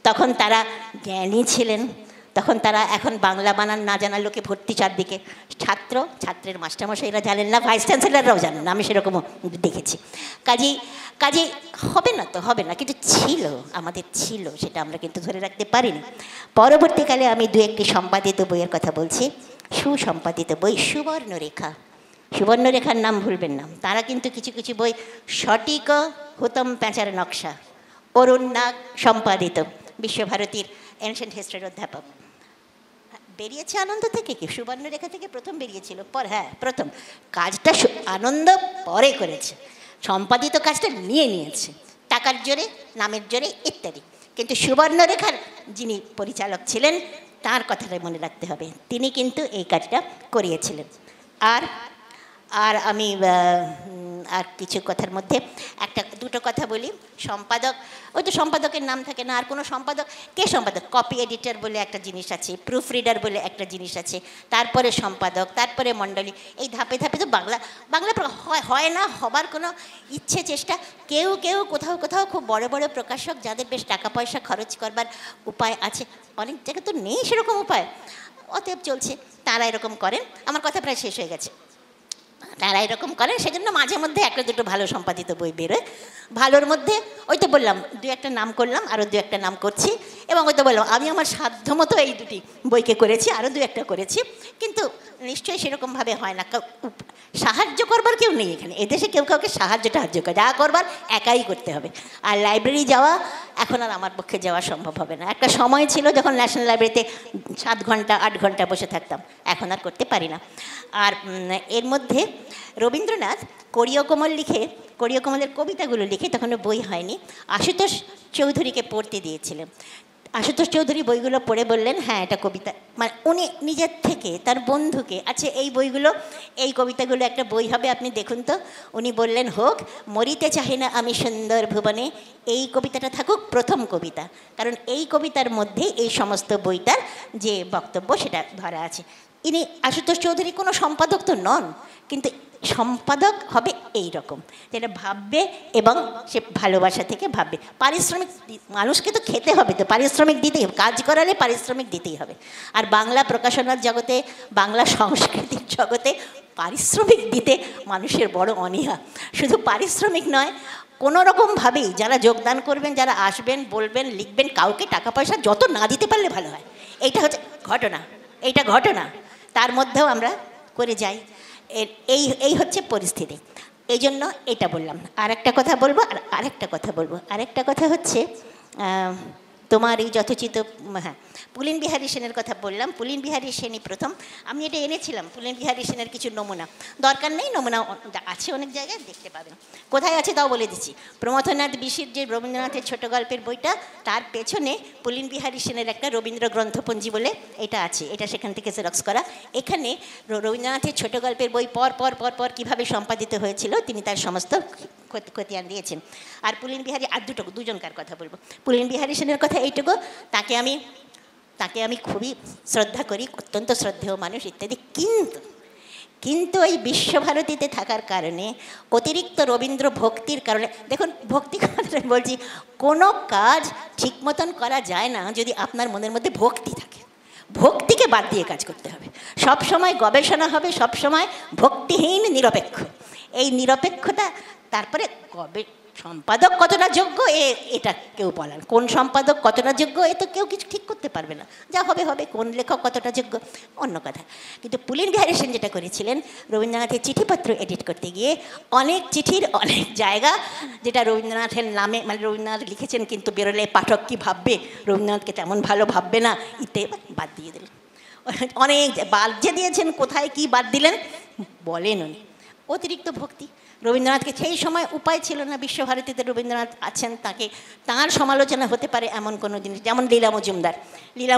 G: তখন তারা জ্ঞানী ছিলেন, তখন তারা এখন বাংলা বানান না জানার লোকে ভর্তি চারদিকে। ছাত্রের মাস্টারমশাইরা জানেন না, ভাইস চ্যান্সেলাররাও জানেন না, আমি সেরকমও দেখেছি। কাজেই হবে না, কিন্তু আমাদের ছিল, সেটা আমরা কিন্তু ধরে রাখতে পারিনি। পরবর্তীকালে আমি 2-1টি সম্পাদিত বইয়ের কথা বলছি। সুসম্পাদিত বই সুবর্ণরেখার নাম ভুলবেন না। তারা কিন্তু কিছু বই সঠিক হুতম প্যাঁচার নকশা, অরুণ নাগ সম্পাদিত, বিশ্বভারতীর এনশিয়েন্ট হিস্ট্রির অধ্যাপক। বেরিয়েছে আনন্দ থেকে, কি সুবর্ণরেখা থেকে প্রথম বেরিয়েছিল? প্রথম। কাজটা আনন্দ পরে করেছে, সম্পাদিত কাজটা নিয়েছে টাকার জোরে, নামের জোরে ইত্যাদি। কিন্তু সুবর্ণরেখার যিনি পরিচালক ছিলেন তার কথাটা মনে রাখতে হবে, তিনি কিন্তু এই কাজটা করিয়েছিলেন। আর আমি আর কিছু কথার মধ্যে দুটো কথা বলি। সম্পাদক, ওই তো সম্পাদকের নাম থাকে না, আর কোনো সম্পাদক, কে সম্পাদক? কপি এডিটর বলে একটা জিনিস আছে, প্রুফ রিডার বলে একটা জিনিস আছে, তারপরে সম্পাদক, তারপরে মণ্ডলী, এই ধাপে ধাপে তো বাংলা হয় না, হবার কোনো ইচ্ছে চেষ্টা। কেউ কেউ কোথাও কোথাও খুব বড় বড় প্রকাশক, যাদের বেশ টাকা পয়সা খরচ করবার উপায় আছে, অনেক জায়গায় তো নেই সেরকম উপায়, অতএব চলছে, তারা এরকম করেন। আমার কথা প্রায় শেষ হয়ে গেছে। তারা এরকম করেন, সেজন্য মাঝে মধ্যে একটা দুটো ভালো সম্পাদিত বই বেরোয়। ভালোর মধ্যে ওই তো বললাম, দু একটা নাম করলাম, আরও দু একটা নাম করছি, এবং ওই তো বললাম আমি আমার সাধ্যমতো এই দুটি বইকে করেছি, আরও দু একটা করেছি, কিন্তু নিশ্চয়ই সেরকমভাবে হয় না। সাহায্য করবার কেউ নেই এখানে, এদেশে কেউ কাউকে সাহায্য করে, যা করবার একাই করতে হবে। আর লাইব্রেরি যাওয়া এখন আর আমার পক্ষে যাওয়া সম্ভব হবে না। একটা সময় ছিল যখন ন্যাশনাল লাইব্রেরিতে 7 ঘন্টা 8 ঘন্টা বসে থাকতাম, এখন আর করতে পারি না। আর এর মধ্যে রবীন্দ্রনাথ করিও কোমল লিখে, করিও কোমলের কবিতাগুলো লিখে, তখন বই হয়নি, আশুতোষ চৌধুরীকে পড়তে দিয়েছিলেন। আশুতোষ চৌধুরী বইগুলো পড়ে বললেন, হ্যাঁ এটা কবিতা, মানে উনি নিজের থেকে তার বন্ধুকে, আচ্ছা এই বইগুলো, এই কবিতাগুলো একটা বই হবে, আপনি দেখুন তো। উনি বললেন, হোক, মরিতে চাহি না আমি সুন্দর ভুবনে, এই কবিতাটা থাকুক প্রথম কবিতা, কারণ এই কবিতার মধ্যে এই সমস্ত বইটার যে বক্তব্য সেটা ধরা আছে। ইনি আশুতোষ চৌধুরী কোনো সম্পাদক তো নন, কিন্তু সম্পাদক হবে এই রকম, যেটা ভাববে এবং সে ভালোবাসা থেকে ভাববে। পারিশ্রমিক, মানুষকে তো খেতে হবে, তো পারিশ্রমিক দিতেই হবে, কাজ করালে পারিশ্রমিক দিতেই হবে। আর বাংলা প্রকাশনার জগতে, বাংলা সংস্কৃতির জগতে পারিশ্রমিক দিতে মানুষের বড় অনীহা। শুধু পারিশ্রমিক নয়, কোনো রকমভাবেই যারা যোগদান করবেন, যারা আসবেন, বলবেন, লিখবেন, কাউকে টাকা পয়সা যত না দিতে পারলে ভালো হয়। এইটা হচ্ছে ঘটনা, এইটা ঘটনা, তার মধ্যেও আমরা করে যাই। এই হচ্ছে পরিস্থিতি। এই জন্য এটা বললাম। আর একটা কথা বলবো, আরেকটা কথা হচ্ছে, তোমার এই যথোচিত, হ্যাঁ, পুলিন বিহারী সেনের কথা বললাম। পুলিন বিহারী সেনই প্রথম, আমি এটা এনেছিলাম, পুলিন বিহারী সেনের কিছু নমুনা, দরকার নেই, নমুনা আছে অনেক জায়গায়, দেখতে পাবেন। কোথায় আছে তাও বলে দিচ্ছি। প্রমথনাথ বিশির যে রবীন্দ্রনাথের ছোট গল্পের বইটা, তার পেছনে পুলিন বিহারী সেনের একটা রবীন্দ্র গ্রন্থপঞ্জি বলে এটা আছে, এটা সেখান থেকে জেরক্স করা। এখানে রবীন্দ্রনাথের ছোট গল্পের বই পর পর পর পর কীভাবে সম্পাদিত হয়েছিল তিনি তার সমস্ত খতিয়ান দিয়েছেন। আর পুলিন বিহারী, আর দুজনকার কথা বলবো। পুলিন বিহারী সেনের কথা এইটুকু, তাকে আমি খুবই শ্রদ্ধা করি, অত্যন্ত শ্রদ্ধেয় মানুষ ইত্যাদি, কিন্তু এই বিশ্বভারতীতে থাকার কারণে, অতিরিক্ত রবীন্দ্র ভক্তির কারণে, দেখুন ভক্তি কথাটা বলছি, কোনো কাজ ঠিক মতন করা যায় না যদি আপনার মনের মধ্যে ভক্তি থাকে। ভক্তিকে বাদ দিয়ে কাজ করতে হবে, সব সময় গবেষণা হবে, সব সময় ভক্তিহীন নিরপেক্ষ। এই নিরপেক্ষতা, তারপরে সম্পাদক কতটা যোগ্য এটা কেউ বলার, কোন সম্পাদক কতটা যোগ্য এ তো কেউ কিছু ঠিক করতে পারবে না, যা হবে হবে, কোন লেখক কতটা যোগ্য অন্য কথা। কিন্তু পুলিন বিহারী সেন যেটা করেছিলেন, রবীন্দ্রনাথের চিঠিপত্র এডিট করতে গিয়ে অনেক চিঠির অনেক জায়গা, যেটা রবীন্দ্রনাথের নামে, মানে রবীন্দ্রনাথ লিখেছেন কিন্তু বেরোলে পাঠক কী ভাববে, রবীন্দ্রনাথকে তেমন ভালো ভাববে না, বাদ দিয়ে দিলেন। অনেক বাদ যে দিয়েছেন, কোথায় কি বাদ দিলেন বলেন উনি। অতিরিক্ত ভক্তি, রবীন্দ্রনাথকে সেই সময় উপায় ছিল না, বিশ্বভারতীতে রবীন্দ্রনাথ আছেন, তাঁর সমালোচনা হতে পারে এমন কোনো জিনিস, যেমন লীলা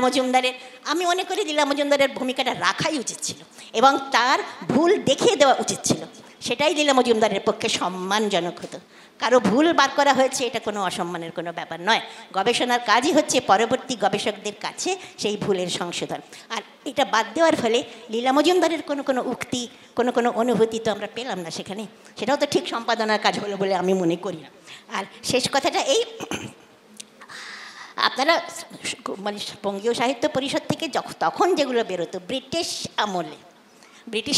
G: মজুমদারের, আমি মনে করি লীলা মজুমদারের ভূমিকাটা রাখাই উচিত ছিল এবং তার ভুল দেখিয়ে দেওয়া উচিত ছিল, সেটাই লীলা মজুমদারের পক্ষে সম্মানজনক হতো। কারো ভুল বার করা হয়েছে, এটা কোনো অসম্মানের কোনো ব্যাপার নয়। গবেষণার কাজই হচ্ছে পরবর্তী গবেষকদের কাছে সেই ভুলের সংশোধন। আর এটা বাদ দেওয়ার ফলে লীলা মজুমদারের কোনো উক্তি, কোনো অনুভূতি তো আমরা পেলাম না সেখানে, সেটাও তো ঠিক সম্পাদনার কাজ হলো বলে আমি মনে করি না। আর শেষ কথাটা এই, আপনারা মানে বঙ্গীয় সাহিত্য পরিষদ থেকে তখন যেগুলো বেরোতো ব্রিটিশ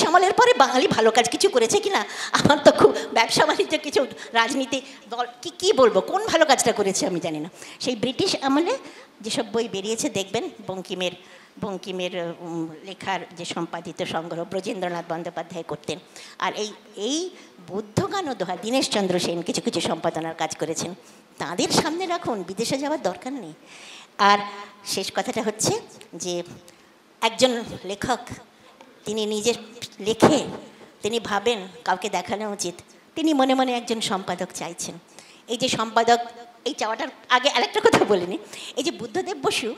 G: আমলের পরে বাঙালি ভালো কাজ কিছু করেছে কি না, আমার তো খুব ব্যবসা বাণিজ্য কিছু রাজনীতি দল কি বলবো, কোন ভালো কাজটা করেছে আমি জানি না। সেই ব্রিটিশ আমলে যেসব বই বেরিয়েছে দেখবেন, বঙ্কিমের লেখার যে সম্পাদিত সংগ্রহ ব্রজেন্দ্রনাথ বন্দ্যোপাধ্যায় করতেন। আর এই বুদ্ধগান ও দোহা দীনেশচন্দ্র সেন কিছু কিছু সম্পাদনার কাজ করেছেন, তাঁদের সামনে রাখুন, বিদেশে যাওয়ার দরকার নেই। আর শেষ কথাটা হচ্ছে যে একজন লেখক, তিনি নিজে লেখে, তিনি ভাবেন কাউকে দেখানো উচিত, তিনি মনে মনে একজন সম্পাদক চাইছেন। এই যে সম্পাদক, এই চাওয়াটার আগে আরেকটা কথা বলিনি, এই যে বুদ্ধদেব বসু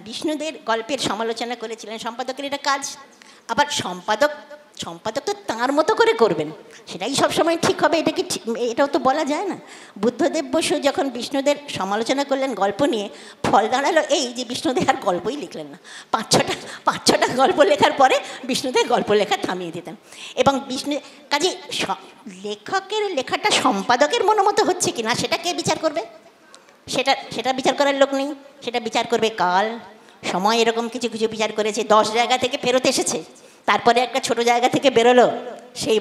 G: বিষ্ণুদের গল্পের সমালোচনা করেছিলেন, সম্পাদকের এটা কাজ। আবার সম্পাদক সম্পাদক তো তাঁর মতো করে করবেন, সেটাই সবসময় ঠিক হবে এটা কি এটাও তো বলা যায় না। বুদ্ধদেব বসু যখন বিষ্ণুদের সমালোচনা করলেন গল্প নিয়ে, ফল দাঁড়ালো এই যে বিষ্ণুদেব আর গল্পই লিখলেন না, পাঁচ ছটা গল্প লেখার পরে বিষ্ণুদেব গল্প লেখা থামিয়ে দিতেন। এবং বিষ্ণু কাজে লেখকের লেখাটা সম্পাদকের মনোমতো হচ্ছে কি না সেটা কে বিচার করবে? সেটা বিচার করার লোক নেই, সেটা বিচার করবে কাল, সময়। এরকম কিছু কিছু বিচার করেছে, 10 জায়গা থেকে ফেরত এসেছে, তারপরে একটা ছোট জায়গা থেকে বেরোলো, সেই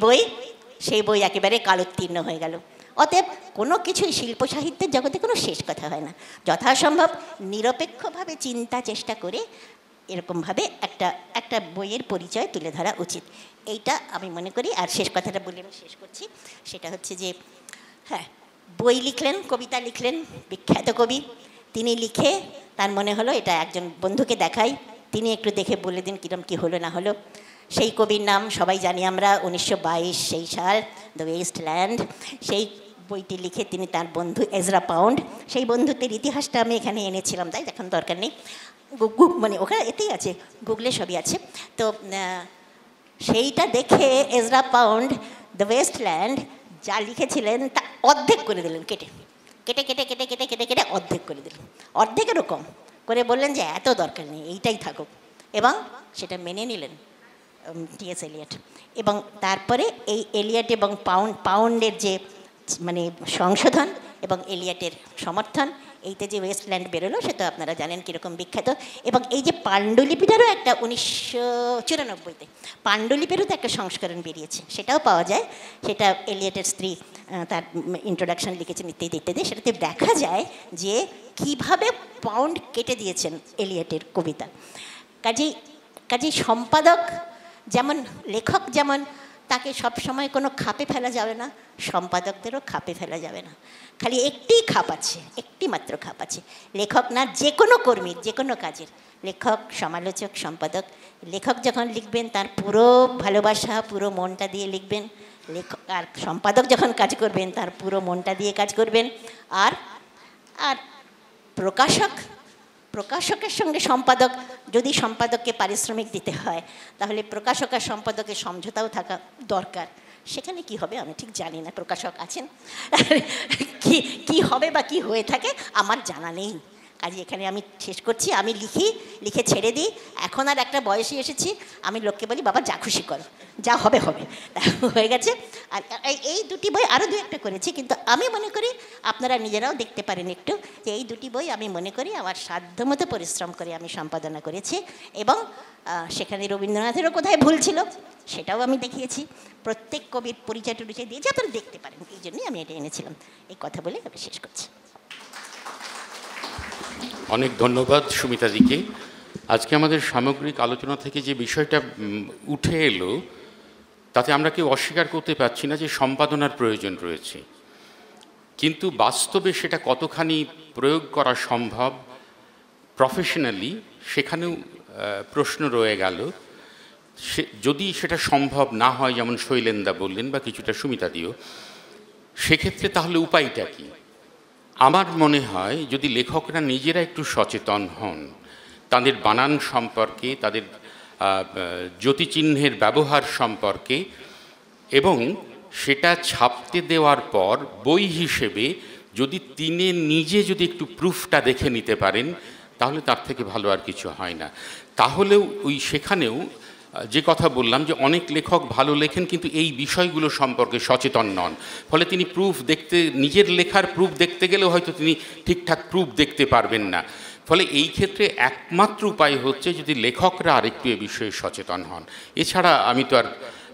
G: বই একেবারে কালোত্তীর্ণ হয়ে গেল। অতএব কোনো কিছুই শিল্প সাহিত্যের জগতে কোনো শেষ কথা হয় না। যথাসম্ভব নিরপেক্ষভাবে চিন্তা চেষ্টা করে এরকমভাবে একটা বইয়ের পরিচয় তুলে ধরা উচিত, এইটা আমি মনে করি। আর শেষ কথাটা বলে আমি শেষ করছি, সেটা হচ্ছে যে হ্যাঁ, বই লিখলেন, কবিতা লিখলেন, বিখ্যাত কবি। তিনি লিখে তার মনে হলো এটা একজন বন্ধুকে দেখাই, তিনি একটু দেখে বলে দিন কীরকম কী হলো না হলো। সেই কবির নাম সবাই জানি আমরা, 1922 সেই সাল, দ্য ওয়েস্টল্যান্ড। সেই বইটি লিখে তিনি তার বন্ধু এজরা পাউন্ড, সেই বন্ধুত্বের ইতিহাসটা আমি এখানে এনেছিলাম, তাই এখন দরকার নেই, মানে ওখানে এতেই আছে, গুগলে সবই আছে। তো সেইটা দেখে এজরা পাউন্ড দ্য ওয়েস্টল্যান্ড যা লিখেছিলেন তা অর্ধেক করে দিলেন, কেটে কেটে কেটে কেটে কেটে কেটে কেটে অর্ধেক করে দিলেন, অর্ধেকেরও কম করে বললেন যে এত দরকার নেই, এইটাই থাকুক। এবং সেটা মেনে নিলেন টি.এস. এলিয়ট। এবং তারপরে এই এলিয়ট এবং পাউন্ডের যে মানে সংশোধন এবং এলিয়টের সমর্থন, এইতে যে ওয়েস্টল্যান্ড বেরোলো সে তো আপনারা জানেন কীরকম বিখ্যাত। এবং এই যে পাণ্ডুলিপিটারও একটা 1994-তে পাণ্ডুলিপিরও তো একটা সংস্করণ বেরিয়েছে, সেটাও পাওয়া যায়। সেটা এলিয়টের স্ত্রী তার ইন্ট্রোডাকশন লিখেছেন ইত্যাদি ইত্যাদি। সেটাতে দেখা যায় যে কীভাবে পাউন্ড কেটে দিয়েছেন এলিয়টের কবিতা। কাজেই সম্পাদক যেমন, লেখক যেমন, তাকে সবসময় কোনো খাপে ফেলা যাবে না, সম্পাদকদেরও খাপে ফেলা যাবে না। খালি একটি খাপ আছে, একটি মাত্র খাপ আছে, লেখক না, যে কোনো কর্মীর, যে কোনো কাজের, লেখক, সমালোচক, সম্পাদক। লেখক যখন লিখবেন তার পুরো ভালোবাসা, পুরো মনটা দিয়ে লিখবেন। লেখক আর সম্পাদক যখন কাজ করবেন তার পুরো মনটা দিয়ে কাজ করবেন। আর প্রকাশকের সঙ্গে সম্পাদক, যদি সম্পাদককে পারিশ্রমিক দিতে হয় তাহলে প্রকাশক আর সম্পাদকের সমঝোতাও থাকা দরকার। সেখানে কি হবে আমি ঠিক জানি না, প্রকাশক আছেন, কি হবে বা কি হয়ে থাকে আমার জানা নেই। কাজে এখানে আমি শেষ করছি, আমি লিখে ছেড়ে দিই। এখন আর একটা বয়সে এসেছি, আমি লোককে বলি বাবা যা খুশি করো, যা হবে হবে, হয়ে গেছে। আর এই দুটি বই আরও 2-1টা করেছি, কিন্তু আমি মনে করি আপনারা নিজেরাও দেখতে পারেন একটু যে এই দুটি বই আমি মনে করি আমার সাধ্যমতো পরিশ্রম করে আমি সম্পাদনা করেছি। এবং সেখানে রবীন্দ্রনাথেরও কোথায় ভুল ছিল সেটাও আমি দেখিয়েছি, প্রত্যেক কবির পরিচয় টরিচয় দিয়েছি, আপনারা দেখতে পারেন। এই জন্যই আমি এটা এনেছিলাম। এই কথা বলে আমি শেষ করছি।
B: অনেক ধন্যবাদ সুমিতাদিকে। আজকে আমাদের সামগ্রিক আলোচনা থেকে যে বিষয়টা উঠে এলো তাতে আমরা কেউ অস্বীকার করতে পারছি না যে সম্পাদনার প্রয়োজন রয়েছে, কিন্তু বাস্তবে সেটা কতখানি প্রয়োগ করা সম্ভব প্রফেশনালি সেখানেও প্রশ্ন রয়ে গেল। যদি সেটা সম্ভব না হয়, যেমন শৈলেন্দা বললেন বা কিছুটা সুমিতাদিও, সেক্ষেত্রে তাহলে উপায়টা কী? আমার মনে হয় যদি লেখকরা নিজেরা একটু সচেতন হন তাদের বানান সম্পর্কে, তাদের জ্যোতিচিহ্নের ব্যবহার সম্পর্কে, এবং সেটা ছাপতে দেওয়ার পর বই হিসেবে যদি তিনি নিজে যদি একটু প্রুফটা দেখে নিতে পারেন তাহলে তার থেকে ভালো আর কিছু হয় না। তাহলেও সেখানেও যে কথা বললাম যে অনেক লেখক ভালো লেখেন কিন্তু এই বিষয়গুলো সম্পর্কে সচেতন নন, ফলে তিনি প্রুফ দেখতে, নিজের লেখার প্রুফ দেখতে গেলেও হয়তো তিনি ঠিকঠাক প্রুফ দেখতে পারবেন না। ফলে এই ক্ষেত্রে একমাত্র উপায় হচ্ছে যদি লেখকরা আরেকটু এ বিষয়ে সচেতন হন। এছাড়া আমি তো আর,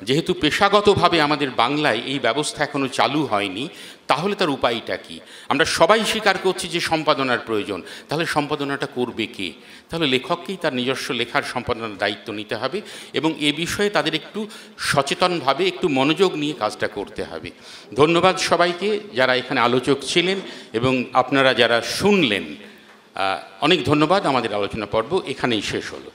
B: যেহেতু পেশাগতভাবে আমাদের বাংলায় এই ব্যবস্থা এখনও চালু হয়নি, তাহলে তার উপায়টা কী? আমরা সবাই স্বীকার করছি যে সম্পাদনার প্রয়োজন, তাহলে সম্পাদনাটা করবে কে? তাহলে লেখককেই তার নিজস্ব লেখার সম্পাদনার দায়িত্ব নিতে হবে এবং এ বিষয়ে তাদের একটু সচেতনভাবে একটু মনোযোগ নিয়ে কাজটা করতে হবে। ধন্যবাদ সবাইকে যারা এখানে আলোচক ছিলেন এবং আপনারা যারা শুনলেন, অনেক ধন্যবাদ। আমাদের আলোচনা পর্ব এখানেই শেষ হলো।